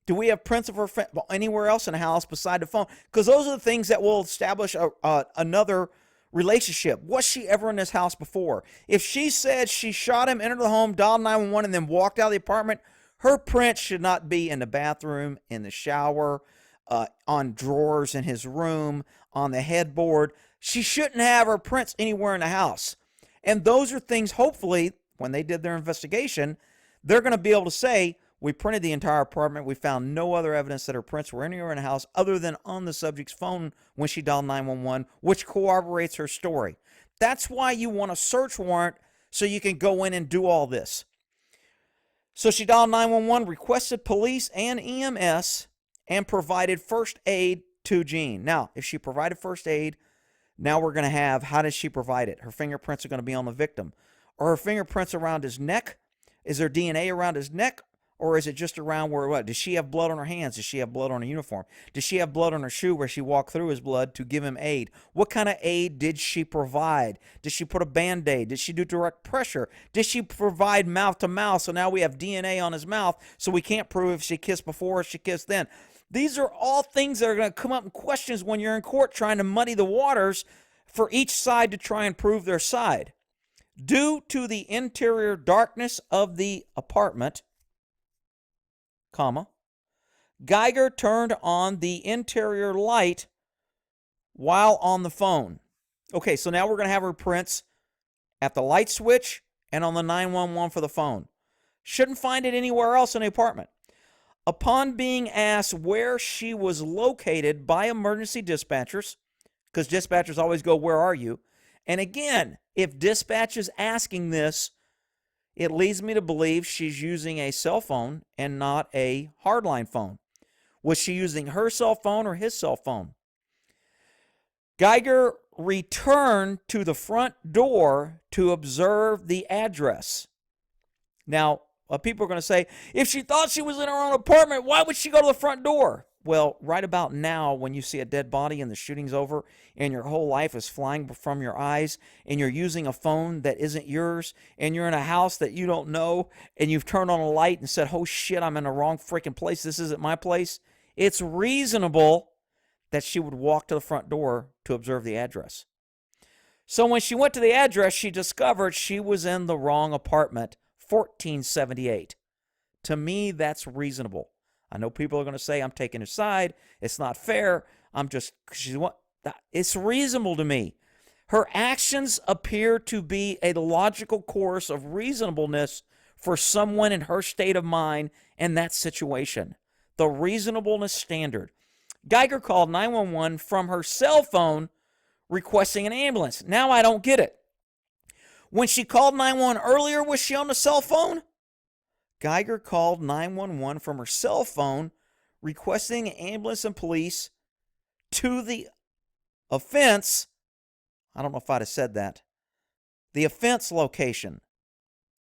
Do we have prints of her anywhere else in the house beside the phone? Because those are the things that will establish another relationship. Was she ever in this house before? If she said she shot him, entered the home, dialed 911, and then walked out of the apartment, her print should not be in the bathroom, in the shower, on drawers in his room, on the headboard. She shouldn't have her prints anywhere in the house. And those are things, hopefully, when they did their investigation, they're going to be able to say, we printed the entire apartment. We found no other evidence that her prints were anywhere in the house other than on the subject's phone when she dialed 911, which corroborates her story. That's why you want a search warrant so you can go in and do all this. So she dialed 911, requested police and EMS, and provided first aid to Jean. Now, if she provided first aid, now we're going to have, how does she provide it? Her fingerprints are going to be on the victim. Are her fingerprints around his neck? Is there DNA around his neck? Or is it just around where what? Does she have blood on her hands? Does she have blood on her uniform? Does she have blood on her shoe where she walked through his blood to give him aid? What kind of aid did she provide? Did she put a Band-Aid? Did she do direct pressure? Did she provide mouth to mouth? So now we have DNA on his mouth, so we can't prove if she kissed before or she kissed then. These are all things that are going to come up in questions when you're in court trying to muddy the waters for each side to try and prove their side. Due to the interior darkness of the apartment, comma, Geiger turned on the interior light while on the phone. Okay, so now we're going to have her prints at the light switch and on the 911 for the phone. Shouldn't find it anywhere else in the apartment. Upon being asked where she was located by emergency dispatchers, because dispatchers always go, "Where are you?" And again, if dispatch is asking this, it leads me to believe she's using a cell phone and not a hardline phone. Was she using her cell phone or his cell phone? Geiger returned to the front door to observe the address. Now, people are going to say, if she thought she was in her own apartment, why would she go to the front door? Well, right about now, when you see a dead body and the shooting's over and your whole life is flying from your eyes and you're using a phone that isn't yours and you're in a house that you don't know and you've turned on a light and said, "Oh shit, I'm in the wrong freaking place. This isn't my place." It's reasonable that she would walk to the front door to observe the address. So when she went to the address, she discovered she was in the wrong apartment, 1478. To me, that's reasonable. I know people are going to say I'm taking her side. It's not fair. It's reasonable to me. Her actions appear to be a logical course of reasonableness for someone in her state of mind in that situation. The reasonableness standard. Geiger called 911 from her cell phone requesting an ambulance. Now I don't get it. When she called 911 earlier, was she on the cell phone? Geiger called 911 from her cell phone requesting an ambulance and police to the offense. I don't know if I'd have said that. The offense location.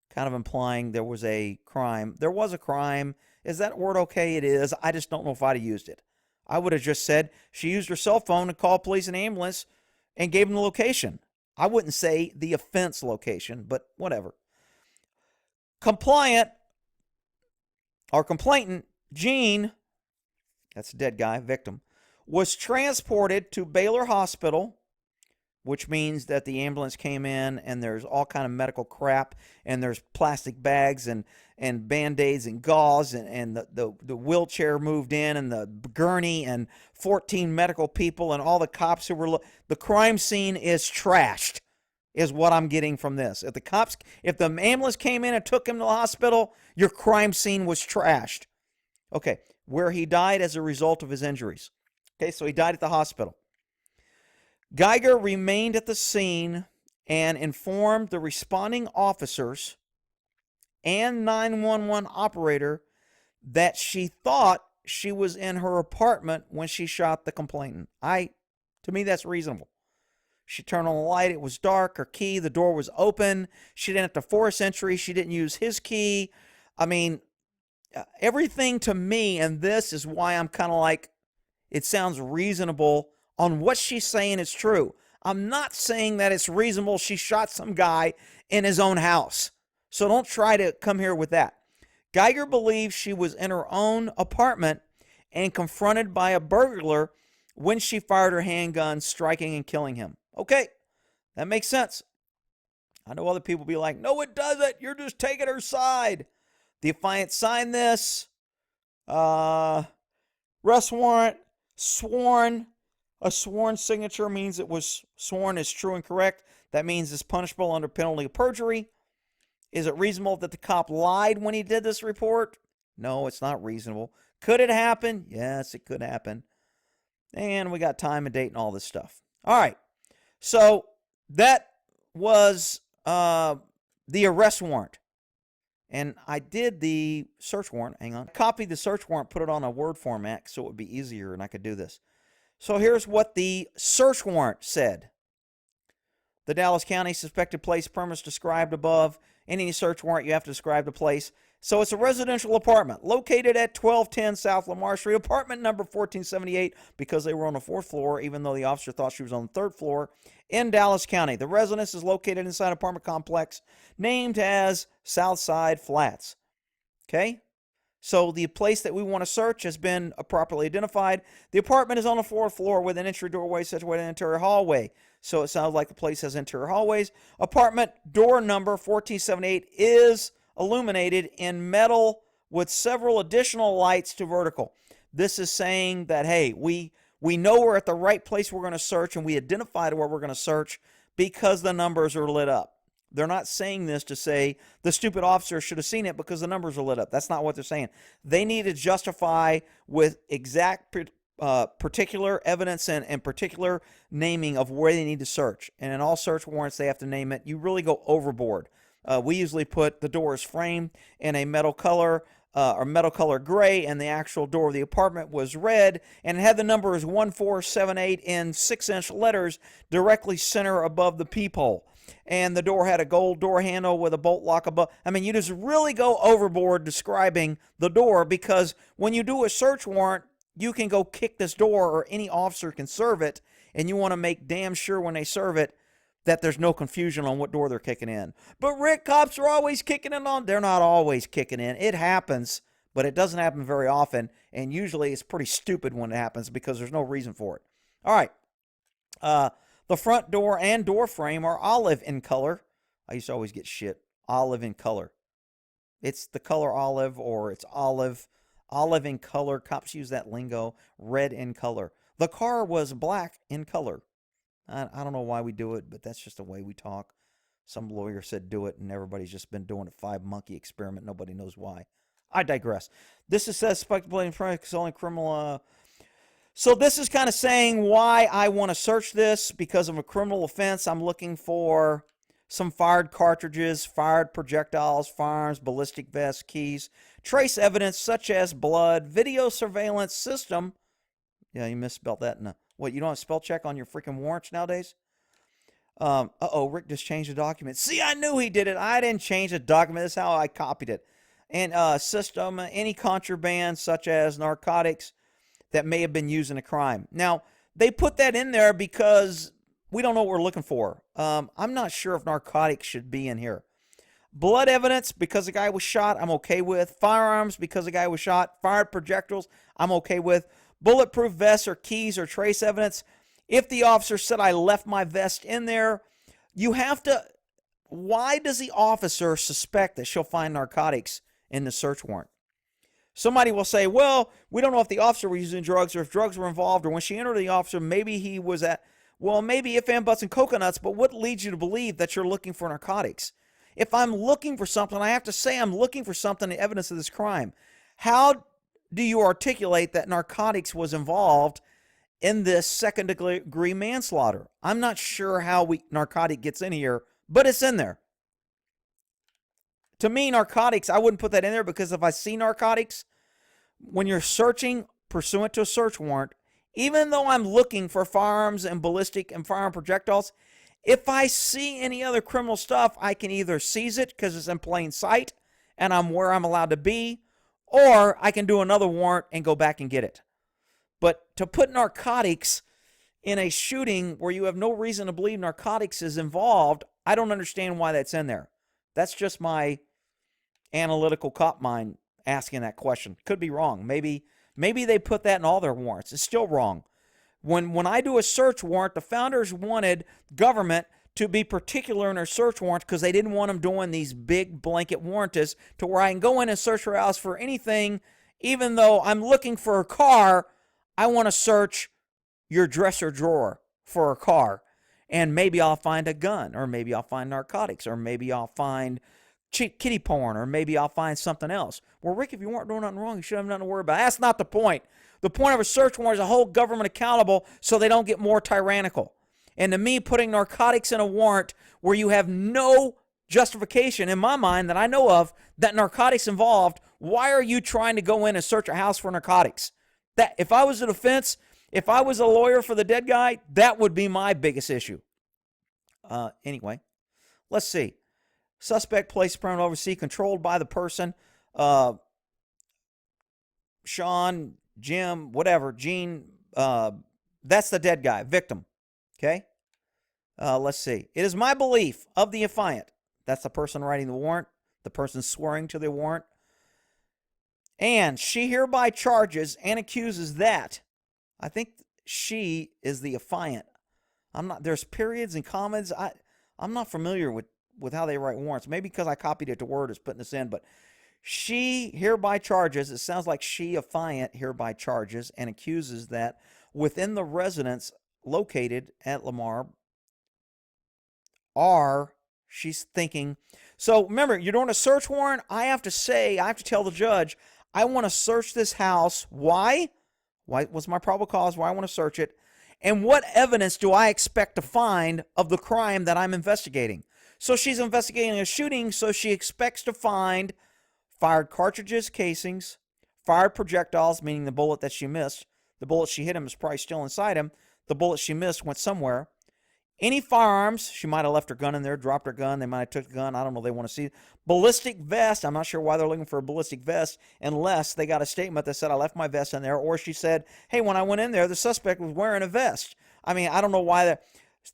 Kind of implying there was a crime. There was a crime. Is that word okay? It is. I just don't know if I'd have used it. I would have just said she used her cell phone to call police and ambulance and gave them the location. I wouldn't say the offense location, but whatever. Compliant or complainant Gene, that's a dead guy, victim, was transported to Baylor Hospital, which means that the ambulance came in and there's all kind of medical crap and there's plastic bags and Band-Aids and gauze and the wheelchair moved in and the gurney and 14 medical people and all the cops who were... The crime scene is trashed, is what I'm getting from this. If the ambulance came in and took him to the hospital, your crime scene was trashed. Okay, where he died as a result of his injuries. Okay, so he died at the hospital. Geiger remained at the scene and informed the responding officers and 911 operator that she thought she was in her apartment when she shot the complainant. To me, that's reasonable. She turned on the light. It was dark. Her key, the door was open. She didn't have to force entry. She didn't use his key. I mean, everything to me, and this is why I'm kind of like, it sounds reasonable on what she's saying is true. I'm not saying that it's reasonable she shot some guy in his own house. So don't try to come here with that. Geiger believes she was in her own apartment and confronted by a burglar when she fired her handgun, striking and killing him. Okay, that makes sense. I know other people be like, no, it doesn't. You're just taking her side. The affiant signed this. Arrest warrant, sworn. A sworn signature means it was sworn as true and correct. That means it's punishable under penalty of perjury. Is it reasonable that the cop lied when he did this report? No, it's not reasonable. Could it happen? Yes, it could happen. And we got time and date and all this stuff. All right. So that was the arrest warrant. And I did the search warrant. Hang on. I copied the search warrant, put it on a Word format so it would be easier and I could do this. So here's what the search warrant said. The Dallas County suspected place premise described above. In any search warrant, you have to describe the place. So it's a residential apartment located at 1210 South Lamar Street, apartment number 1478, because they were on the 4th floor, even though the officer thought she was on the 3rd floor, in Dallas County. The residence is located inside an apartment complex named as Southside Flats. Okay? So the place that we want to search has been properly identified. The apartment is on the 4th floor with an entry doorway situated in an interior hallway. So it sounds like the place has interior hallways. Apartment door number 1478 is illuminated in metal with several additional lights to vertical. This is saying that, hey, we know we're at the right place we're going to search, and we identified where we're going to search because the numbers are lit up. They're not saying this to say the stupid officer should have seen it because the numbers are lit up. That's not what they're saying. They need to justify with exact particular evidence and particular naming of where they need to search. And in all search warrants, they have to name it. You really go overboard. We usually put the door is framed in a metal color or metal color gray, and the actual door of the apartment was red, and it had the numbers 1478 in 6-inch letters directly center above the peephole. And the door had a gold door handle with a bolt lock above. I mean, you just really go overboard describing the door, because when you do a search warrant, you can go kick this door, or any officer can serve it, and you want to make damn sure when they serve it that there's no confusion on what door they're kicking in. But Rick, cops are always kicking in on. They're not always kicking in. It happens, but it doesn't happen very often, and usually it's pretty stupid when it happens because there's no reason for it. All right. The front door and door frame are olive in color. I used to always get shit. Olive in color. It's the color olive, or it's olive. Olive in color. Cops use that lingo. Red in color. The car was black in color. I don't know why we do it, but that's just the way we talk. Some lawyer said do it, and everybody's just been doing a 5-monkey experiment. Nobody knows why. I digress. This is suspected in controlling criminal. So this is kind of saying why I want to search this, because of a criminal offense. I'm looking for some fired cartridges, fired projectiles, firearms, ballistic vests, keys, trace evidence such as blood, video surveillance system. Yeah, you misspelled that. What, you don't have spell check on your freaking warrants nowadays? Rick just changed the document. See, I knew he did it. I didn't change the document. That's how I copied it. And system, any contraband such as narcotics that may have been used in a crime. Now, they put that in there because we don't know what we're looking for. I'm not sure if narcotics should be in here. Blood evidence, because the guy was shot, I'm okay with. Firearms, because the guy was shot. Fired projectiles, I'm okay with. Bulletproof vests or keys or trace evidence. If the officer said I left my vest in there, you have to... Why does the officer suspect that she'll find narcotics in the search warrant? Somebody will say, well, we don't know if the officer was using drugs or if drugs were involved, or when she entered the officer, maybe he was at... Well, maybe if and buts and coconuts, but what leads you to believe that you're looking for narcotics? If I'm looking for something, I have to say I'm looking for something, the evidence of this crime. How do you articulate that narcotics was involved in this second-degree manslaughter? I'm not sure how narcotic gets in here, but it's in there. To me, narcotics, I wouldn't put that in there, because if I see narcotics, when you're searching pursuant to a search warrant, even though I'm looking for firearms and ballistic and firearm projectiles, if I see any other criminal stuff, I can either seize it because it's in plain sight and I'm where I'm allowed to be, or I can do another warrant and go back and get it. But to put narcotics in a shooting where you have no reason to believe narcotics is involved, I don't understand why that's in there. That's just my analytical cop mind asking that question. Could be wrong. Maybe they put that in all their warrants. It's still wrong. When I do a search warrant, the founders wanted government to be particular in their search warrants because they didn't want them doing these big blanket warranties to where I can go in and search your house for anything. Even though I'm looking for a car, I want to search your dresser drawer for a car. And maybe I'll find a gun, or maybe I'll find narcotics, or maybe I'll find cheap kitty porn, or maybe I'll find something else. Well, Rick, if you weren't doing nothing wrong, you should have nothing to worry about. That's not the point. The point of a search warrant is to hold government accountable so they don't get more tyrannical. And to me, putting narcotics in a warrant where you have no justification, in my mind, that I know of, that narcotics involved, why are you trying to go in and search a house for narcotics? That, if I was a defense, if I was a lawyer for the dead guy, that would be my biggest issue. Anyway, let's see. Suspect placed permanent overseas, controlled by the person. Sean, Jim, whatever, Gene, that's the dead guy, victim. Okay? Let's see. It is my belief of the affiant, that's the person writing the warrant, the person swearing to the warrant, and she hereby charges and accuses that. I think she is the affiant. There's periods and commas. I'm not familiar with how they write warrants. Maybe because I copied it to Word is putting this in, but she hereby charges, it sounds like she, affiant, hereby charges and accuses that within the residence located at Lamar she's thinking. So remember, you're doing a search warrant. I have to tell the judge, I want to search this house. Why? What's my probable cause? Why I want to search it? And what evidence do I expect to find of the crime that I'm investigating? So she's investigating a shooting, so she expects to find fired cartridges, casings, fired projectiles, meaning the bullet that she missed. The bullet she hit him is probably still inside him. The bullet she missed went somewhere. Any firearms, she might have left her gun in there, dropped her gun, they might have took the gun, I don't know, they want to see. Ballistic vest, I'm not sure why they're looking for a ballistic vest unless they got a statement that said I left my vest in there, or she said, hey, when I went in there, the suspect was wearing a vest. I mean, I don't know why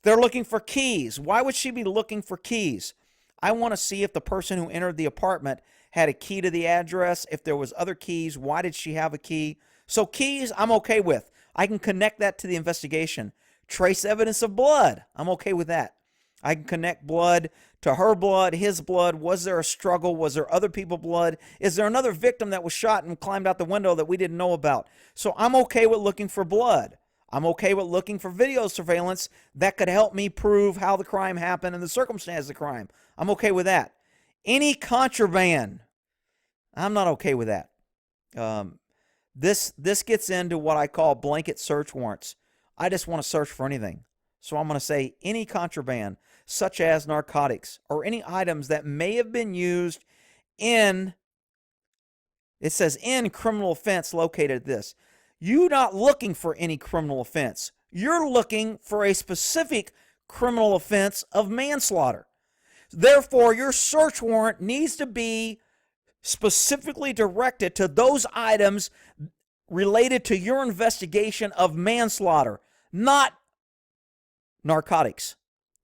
they're looking for keys. Why would she be looking for keys? I want to see if the person who entered the apartment had a key to the address, if there was other keys, why did she have a key? So keys, I'm okay with. I can connect that to the investigation. Trace evidence of blood. I'm okay with that. I can connect blood to her blood, his blood. Was there a struggle? Was there other people's blood? Is there another victim that was shot and climbed out the window that we didn't know about? So I'm okay with looking for blood. I'm okay with looking for video surveillance that could help me prove how the crime happened and the circumstance of the crime. I'm okay with that. Any contraband, I'm not okay with that. This gets into what I call blanket search warrants. I just want to search for anything. So I'm going to say any contraband, such as narcotics, or any items that may have been used in, it says in criminal offense located at this. You're not looking for any criminal offense. You're looking for a specific criminal offense of manslaughter. Therefore, your search warrant needs to be specifically directed to those items related to your investigation of manslaughter, not narcotics.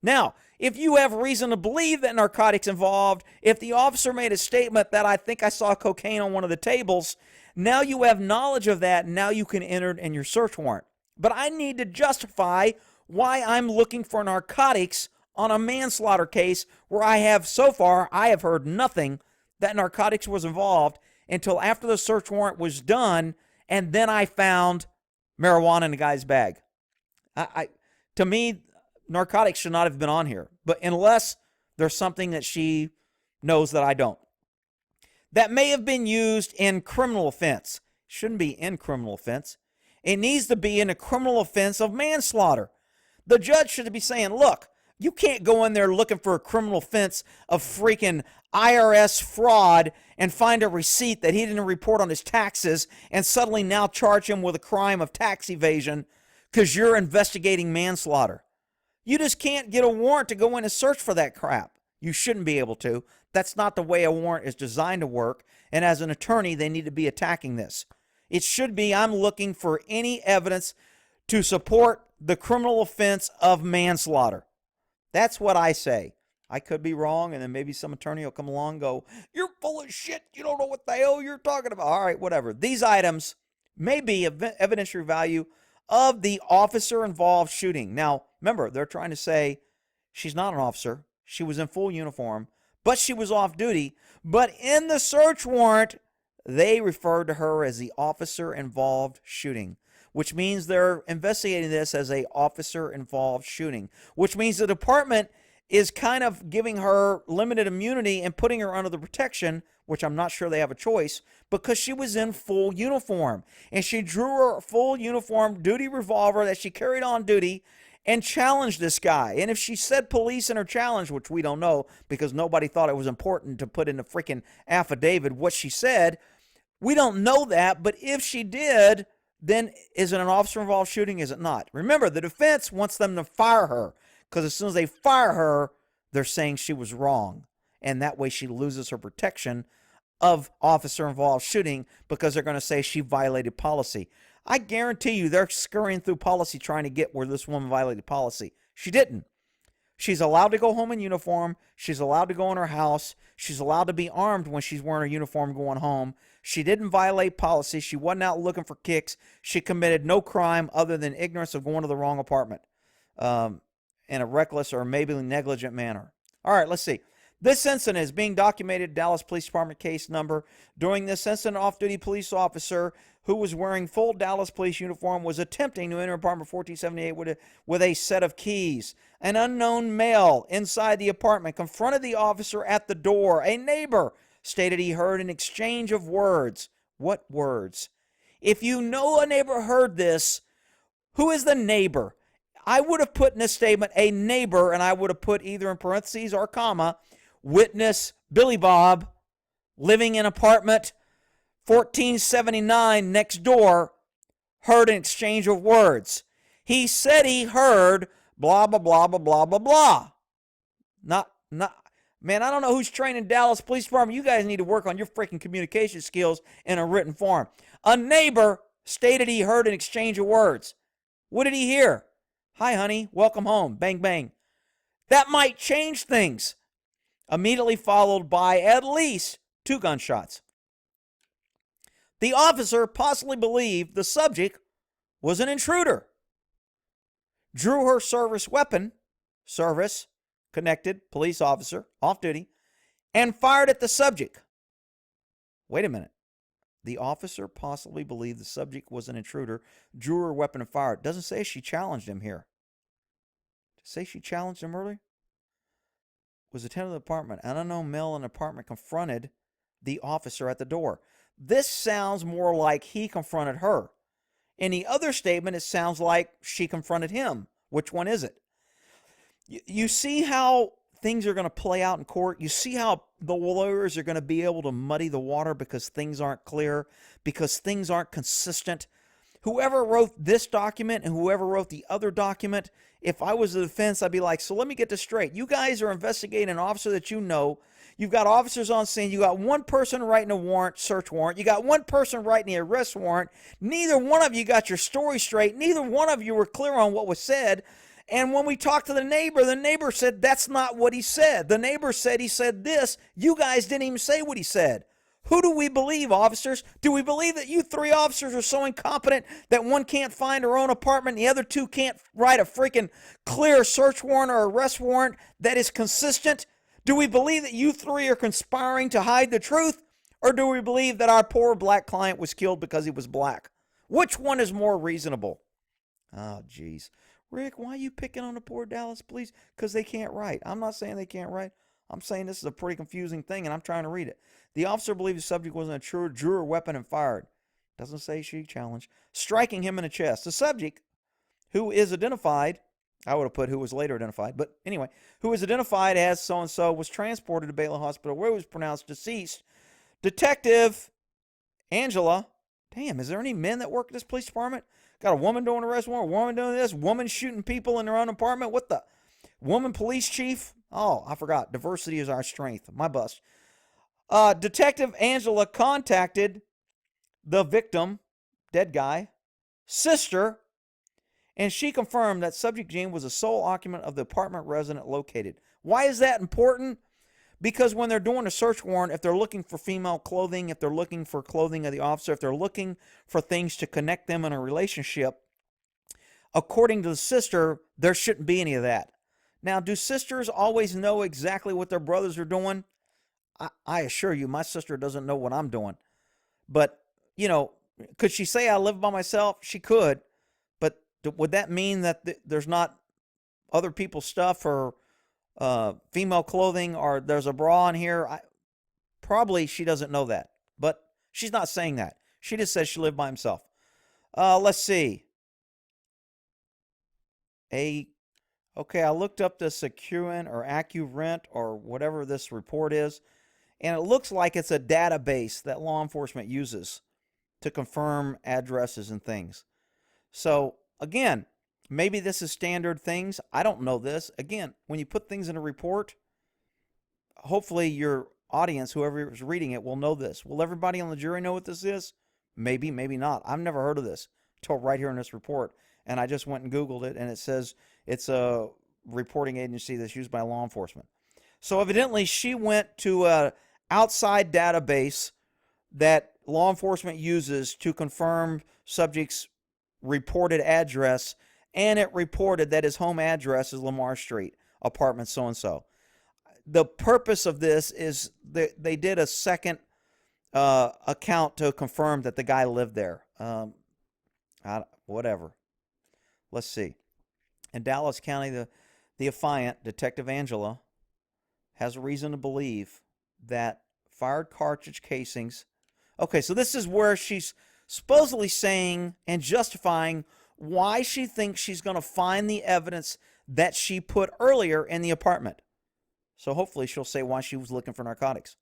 Now, if you have reason to believe that narcotics involved, if the officer made a statement that I think I saw cocaine on one of the tables, now you have knowledge of that, and now you can enter it in your search warrant. But I need to justify why I'm looking for narcotics on a manslaughter case where I have heard nothing that narcotics was involved until after the search warrant was done, and then I found marijuana in the guy's bag. To me, narcotics should not have been on here, but unless there's something that she knows that I don't. That may have been used in criminal offense. Shouldn't be in criminal offense. It needs to be in a criminal offense of manslaughter. The judge should be saying, look, you can't go in there looking for a criminal offense of freaking IRS fraud and find a receipt that he didn't report on his taxes and suddenly now charge him with a crime of tax evasion because you're investigating manslaughter. You just can't get a warrant to go in and search for that crap. You shouldn't be able to. That's not the way a warrant is designed to work, and as an attorney, they need to be attacking this. It should be, I'm looking for any evidence to support the criminal offense of manslaughter. That's what I say. I could be wrong, and then maybe some attorney will come along and go, you're full of shit. You don't know what the hell you're talking about. All right, whatever. These items may be of evidentiary value of the officer-involved shooting. Now, remember, they're trying to say she's not an officer. She was in full uniform, but she was off duty. But in the search warrant, they referred to her as the officer-involved shooting, which means they're investigating this as a officer-involved shooting, which means the department is kind of giving her limited immunity and putting her under the protection, which I'm not sure they have a choice, because she was in full uniform. And she drew her full uniform duty revolver that she carried on duty and challenged this guy. And if she said police in her challenge, which we don't know because nobody thought it was important to put in a freaking affidavit what she said, we don't know that. But if she did, then is it an officer-involved shooting? Is it not? Remember, the defense wants them to fire her because as soon as they fire her, they're saying she was wrong. And that way she loses her protection of officer-involved shooting because they're going to say she violated policy. I guarantee you they're scurrying through policy trying to get where this woman violated policy. She didn't. She's allowed to go home in uniform. She's allowed to go in her house. She's allowed to be armed when she's wearing her uniform going home. She didn't violate policy. She wasn't out looking for kicks. She committed no crime other than ignorance of going to the wrong apartment in a reckless or maybe negligent manner. All right, let's see. This incident is being documented, Dallas Police Department case number. During this incident, off-duty police officer who was wearing full Dallas Police uniform was attempting to enter apartment 1478 with a set of keys. An unknown male inside the apartment confronted the officer at the door. A neighbor stated he heard an exchange of words. What words? If you know a neighbor heard this, who is the neighbor? I would have put in this statement a neighbor, and I would have put either in parentheses or comma, witness Billy Bob living in apartment 1479 next door heard an exchange of words. He said he heard blah, blah, blah, blah, blah, blah, blah. Not, man, I don't know who's training Dallas Police Department. You guys need to work on your freaking communication skills in a written form. A neighbor stated he heard an exchange of words. What did he hear? Hi, honey. Welcome home. Bang, bang. That might change things. Immediately followed by at least 2 gunshots. The officer possibly believed the subject was an intruder. Drew her service weapon, connected, police officer, off duty, and fired at the subject. Wait a minute. The officer possibly believed the subject was an intruder, drew her weapon and fired. It doesn't say she challenged him here. Did it say she challenged him earlier? Was attendant of the apartment. An unknown male in the apartment confronted the officer at the door. This sounds more like he confronted her. In the other statement, it sounds like she confronted him. Which one is it? You see how things are going to play out in court? You see how the lawyers are going to be able to muddy the water because things aren't clear, because things aren't consistent. Whoever wrote this document and whoever wrote the other document, if I was the defense, I'd be like, so let me get this straight. You guys are investigating an officer that you know. You've got officers on scene. You got one person writing a warrant, search warrant. You got one person writing the arrest warrant. Neither one of you got your story straight. Neither one of you were clear on what was said. And when we talked to the neighbor said that's not what he said. The neighbor said he said this. You guys didn't even say what he said. Who do we believe, officers? Do we believe that you 3 officers are so incompetent that one can't find her own apartment and the other 2 can't write a freaking clear search warrant or arrest warrant that is consistent? Do we believe that you 3 are conspiring to hide the truth? Or do we believe that our poor black client was killed because he was black? Which one is more reasonable? Oh, geez. Rick, why are you picking on the poor Dallas police? Because they can't write. I'm not saying they can't write. I'm saying this is a pretty confusing thing, and I'm trying to read it. The officer believed the subject was an intruder, drew her weapon, and fired. Doesn't say she challenged. Striking him in the chest. The subject, who is identified, I would have put who was later identified, but anyway, who was identified as so-and-so, was transported to Baylor Hospital, where he was pronounced deceased. Detective Angela, damn, is there any men that work at this police department? Got a woman doing arrest warrant, a woman doing this, woman shooting people in their own apartment. What the? Woman police chief? Oh, I forgot. Diversity is our strength. My bust. Detective Angela contacted the victim, dead guy, sister, and she confirmed that subject Jean was the sole occupant of the apartment resident located. Why is that important? Because when they're doing a search warrant, if they're looking for female clothing, if they're looking for clothing of the officer, if they're looking for things to connect them in a relationship, according to the sister, there shouldn't be any of that. Now, do sisters always know exactly what their brothers are doing? I assure you, my sister doesn't know what I'm doing. But, you know, could she say I live by myself? She could. But would that mean that there's not other people's stuff or female clothing or there's a bra in here? Probably she doesn't know that. But she's not saying that. She just says she lived by himself. Let's see. Okay, I looked up the Securent or AccuRent or whatever this report is, and it looks like it's a database that law enforcement uses to confirm addresses and things. So, again, maybe this is standard things. I don't know this. Again, when you put things in a report, hopefully you're audience, whoever is reading it, will know this. Will everybody on the jury know what this is? Maybe, maybe not. I've never heard of this until right here in this report. And I just went and Googled it, and it says it's a reporting agency that's used by law enforcement. So evidently she went to an outside database that law enforcement uses to confirm subject's reported address, and it reported that his home address is Lamar Street, apartment so-and-so. The purpose of this is that they did a second account to confirm that the guy lived there. Whatever. Let's see. In Dallas County, the affiant, Detective Angela, has reason to believe that fired cartridge casings. Okay, so this is where she's supposedly saying and justifying why she thinks she's going to find the evidence that she put earlier in the apartment. So hopefully she'll say why she was looking for narcotics.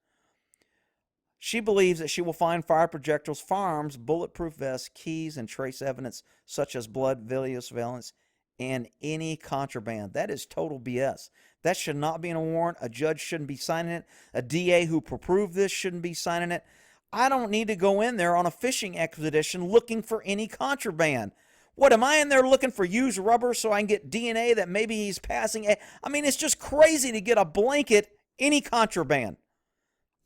She believes that she will find fire projectiles, firearms, bulletproof vests, keys, and trace evidence such as blood, video surveillance, and any contraband. That is total BS. That should not be in a warrant. A judge shouldn't be signing it. A DA who approved this shouldn't be signing it. I don't need to go in there on a fishing expedition looking for any contraband. What, am I in there looking for used rubber so I can get DNA that maybe he's passing? I mean, it's just crazy to get a blanket, any contraband.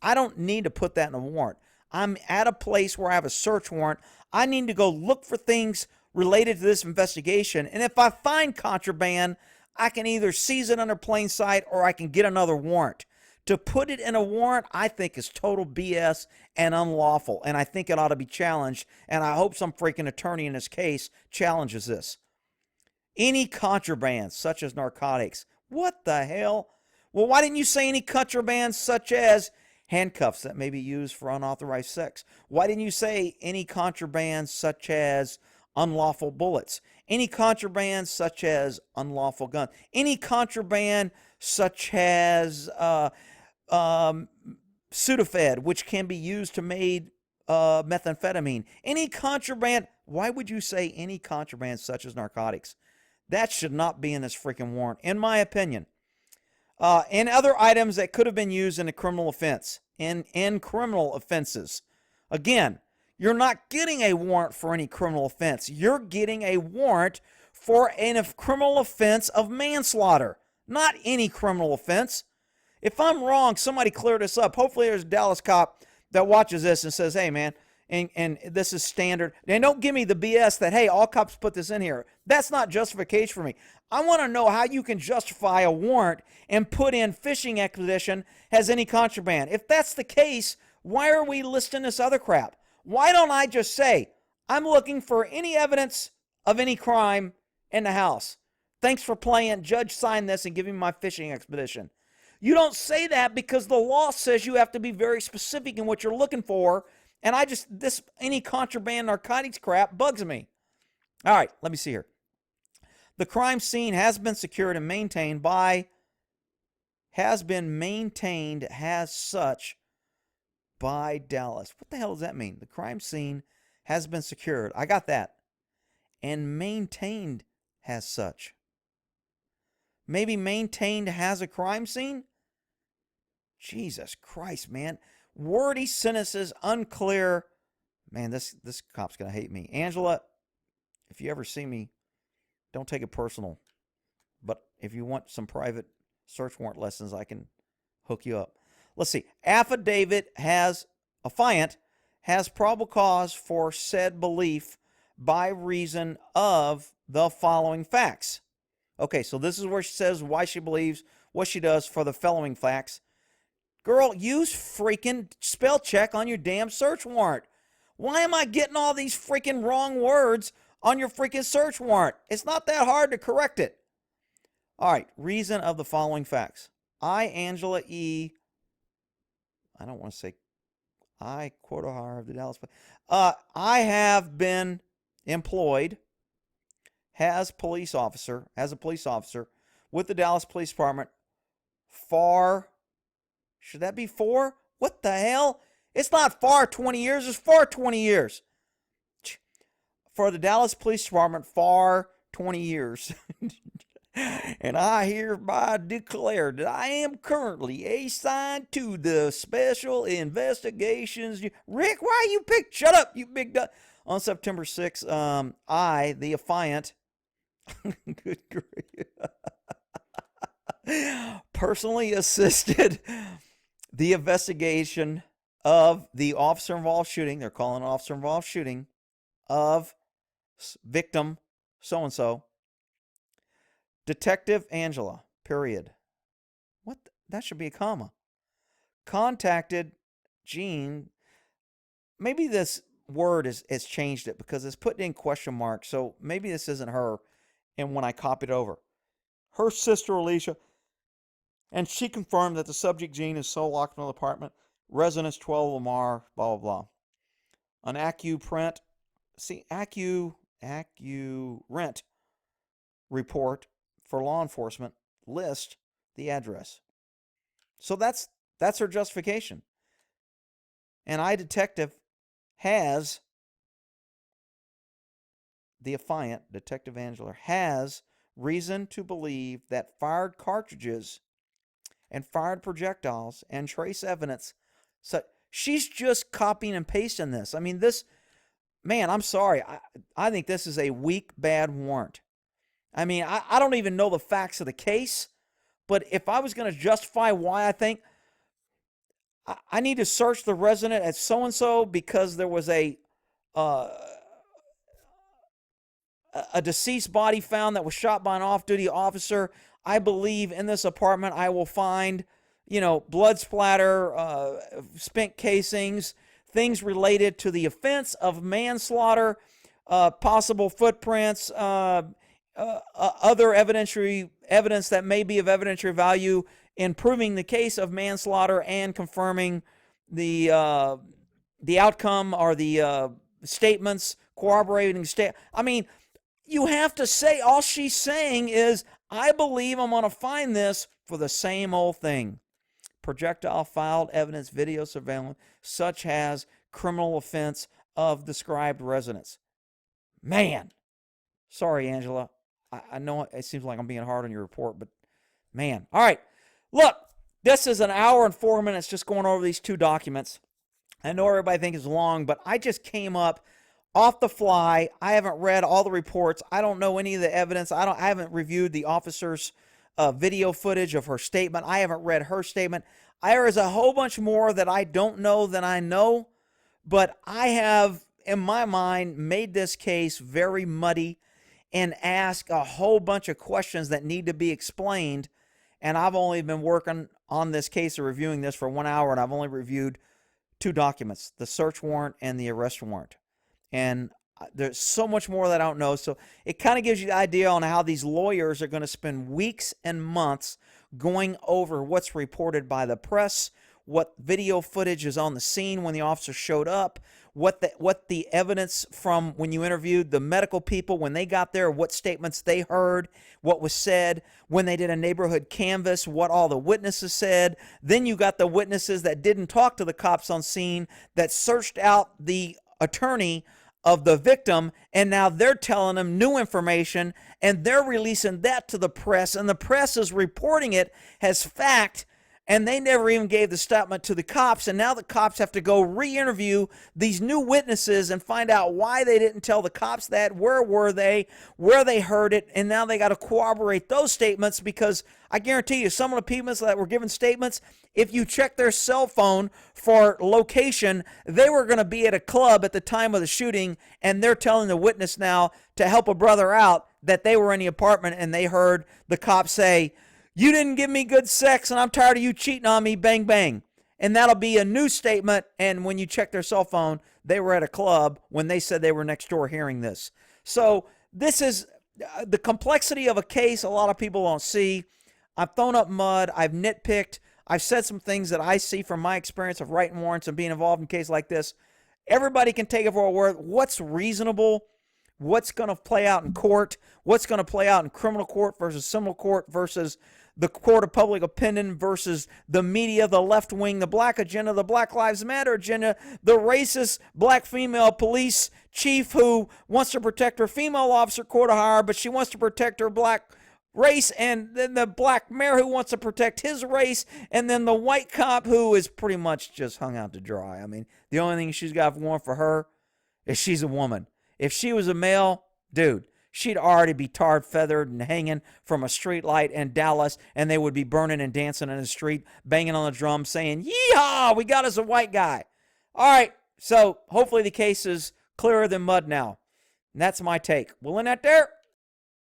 I don't need to put that in a warrant. I'm at a place where I have a search warrant. I need to go look for things related to this investigation. And if I find contraband, I can either seize it under plain sight or I can get another warrant. To put it in a warrant, I think is total BS and unlawful. And I think it ought to be challenged. And I hope some freaking attorney in this case challenges this. Any contraband, such as narcotics. What the hell? Well, why didn't you say any contraband such as handcuffs that may be used for unauthorized sex? Why didn't you say any contraband such as unlawful bullets? Any contraband such as unlawful guns? Any contraband such as Sudafed, which can be used to make methamphetamine? Any contraband? Why would you say any contraband such as narcotics? That should not be in this freaking warrant, in my opinion. And other items that could have been used in a criminal offense, in criminal offenses. Again, you're not getting a warrant for any criminal offense. You're getting a warrant for a criminal offense of manslaughter, not any criminal offense. If I'm wrong, somebody clear this up. Hopefully there's a Dallas cop that watches this and says, hey, man, and this is standard. And don't give me the BS that, hey, all cops put this in here. That's not justification for me. I want to know how you can justify a warrant and put in fishing expedition has any contraband. If that's the case, why are we listing this other crap? Why don't I just say, I'm looking for any evidence of any crime in the house. Thanks for playing. Judge, sign this and give me my fishing expedition. You don't say that because the law says you have to be very specific in what you're looking for. And any contraband narcotics crap bugs me. All right, let me see here. The crime scene has been secured and maintained as such by Dallas. What the hell does that mean? The crime scene has been secured. I got that. And maintained as such. Maybe maintained has a crime scene? Jesus Christ, man. Wordy sentences, unclear. Man, this cop's going to hate me. Angela, if you ever see me, don't take it personal. But if you want some private search warrant lessons, I can hook you up. Let's see. Affiant has probable cause for said belief by reason of the following facts. Okay, so this is where she says why she believes what she does for the following facts. Girl, use freaking spell check on your damn search warrant. Why am I getting all these freaking wrong words on your freaking search warrant? It's not that hard to correct it. All right, reason of the following facts. I, Angela E. I don't want to say I, quote of the Dallas. I have been employed as a police officer with the Dallas Police Department for, should that be for? What the hell? It's not for 20 years, it's for 20 years. For the Dallas Police Department for 20 years. And I hereby declare that I am currently assigned to the Special Investigations. Rick, why you pick? Shut up, you big duck. On September 6th, I, the affiant, good grief, personally assisted the investigation of the officer-involved shooting. They're calling it officer-involved shooting of victim so-and-so. Detective Angela, period. What? That should be a comma. Contacted Jean. Maybe this word has changed it because it's put in question marks. So maybe this isn't her. And when I copied over, her sister Alicia, and she confirmed that the subject Jean is so locked in the apartment. Residence 12 Lamar, blah, blah, blah. An AccuRent report for law enforcement list the address. So that's her justification. And I, detective, has, the affiant, Detective Angela, has reason to believe that fired cartridges and fired projectiles and trace evidence. So she's just copying and pasting this. I mean, this, man, I'm sorry. I think this is a weak, bad warrant. I mean, I don't even know the facts of the case, but if I was going to justify why I think I need to search the resident at so-and-so because there was a deceased body found that was shot by an off-duty officer, I believe in this apartment I will find, blood splatter, spent casings, things related to the offense of manslaughter, possible footprints, other evidence that may be of evidentiary value in proving the case of manslaughter and confirming the outcome or the statements, corroborating I mean, you have to say, all she's saying is, I believe I'm going to find this for the same old thing. Projectile filed evidence, video surveillance, such as criminal offense of described residents. Man, sorry, Angela. I know it seems like I'm being hard on your report, but man. All right, look, this is an hour and 4 minutes just going over these two documents. I know everybody thinks it's long, but I just came up off the fly. I haven't read all the reports. I don't know any of the evidence. I haven't reviewed the officer's video footage of her statement. I haven't read her statement. There is a whole bunch more that I don't know than I know, but I have, in my mind, made this case very muddy and asked a whole bunch of questions that need to be explained. And I've only been working on this case or reviewing this for 1 hour, and I've only reviewed two documents, the search warrant and the arrest warrant. And there's so much more that I don't know. So it kind of gives you the idea on how these lawyers are going to spend weeks and months going over what's reported by the press, what video footage is on the scene when the officer showed up, what the evidence from when you interviewed the medical people when they got there, what statements they heard, what was said, when they did a neighborhood canvass, what all the witnesses said. Then you got the witnesses that didn't talk to the cops on scene, that searched out the attorney of the victim, and now they're telling them new information, and they're releasing that to the press, and the press is reporting it as fact, and they never even gave the statement to the cops, and now the cops have to go re-interview these new witnesses and find out why they didn't tell the cops that, where were they, where they heard it, and now they got to corroborate those statements, because I guarantee you some of the people that were given statements, if you check their cell phone for location, they were going to be at a club at the time of the shooting, and they're telling the witness now to help a brother out that they were in the apartment and they heard the cops say, "You didn't give me good sex and I'm tired of you cheating on me, bang, bang." And that'll be a new statement, and when you check their cell phone, they were at a club when they said they were next door hearing this. So this is the complexity of a case a lot of people don't see. I've thrown up mud. I've nitpicked. I've said some things that I see from my experience of writing warrants and being involved in cases like this. Everybody can take it for a word. What's reasonable? What's going to play out in court? What's going to play out in criminal court versus civil court versus the court of public opinion versus the media, the left wing, the black agenda, the Black Lives Matter agenda, the racist black female police chief who wants to protect her female officer, court of hire, but she wants to protect her black race, and then the black mayor who wants to protect his race, and then the white cop who is pretty much just hung out to dry. I mean, the only thing she's got going for her is she's a woman. If she was a male, dude, she'd already be tarred, feathered, and hanging from a street light in Dallas, and they would be burning and dancing in the street, banging on the drum, saying, "Yeehaw, we got us a white guy." All right, so hopefully the case is clearer than mud now. And that's my take. We'll end that there.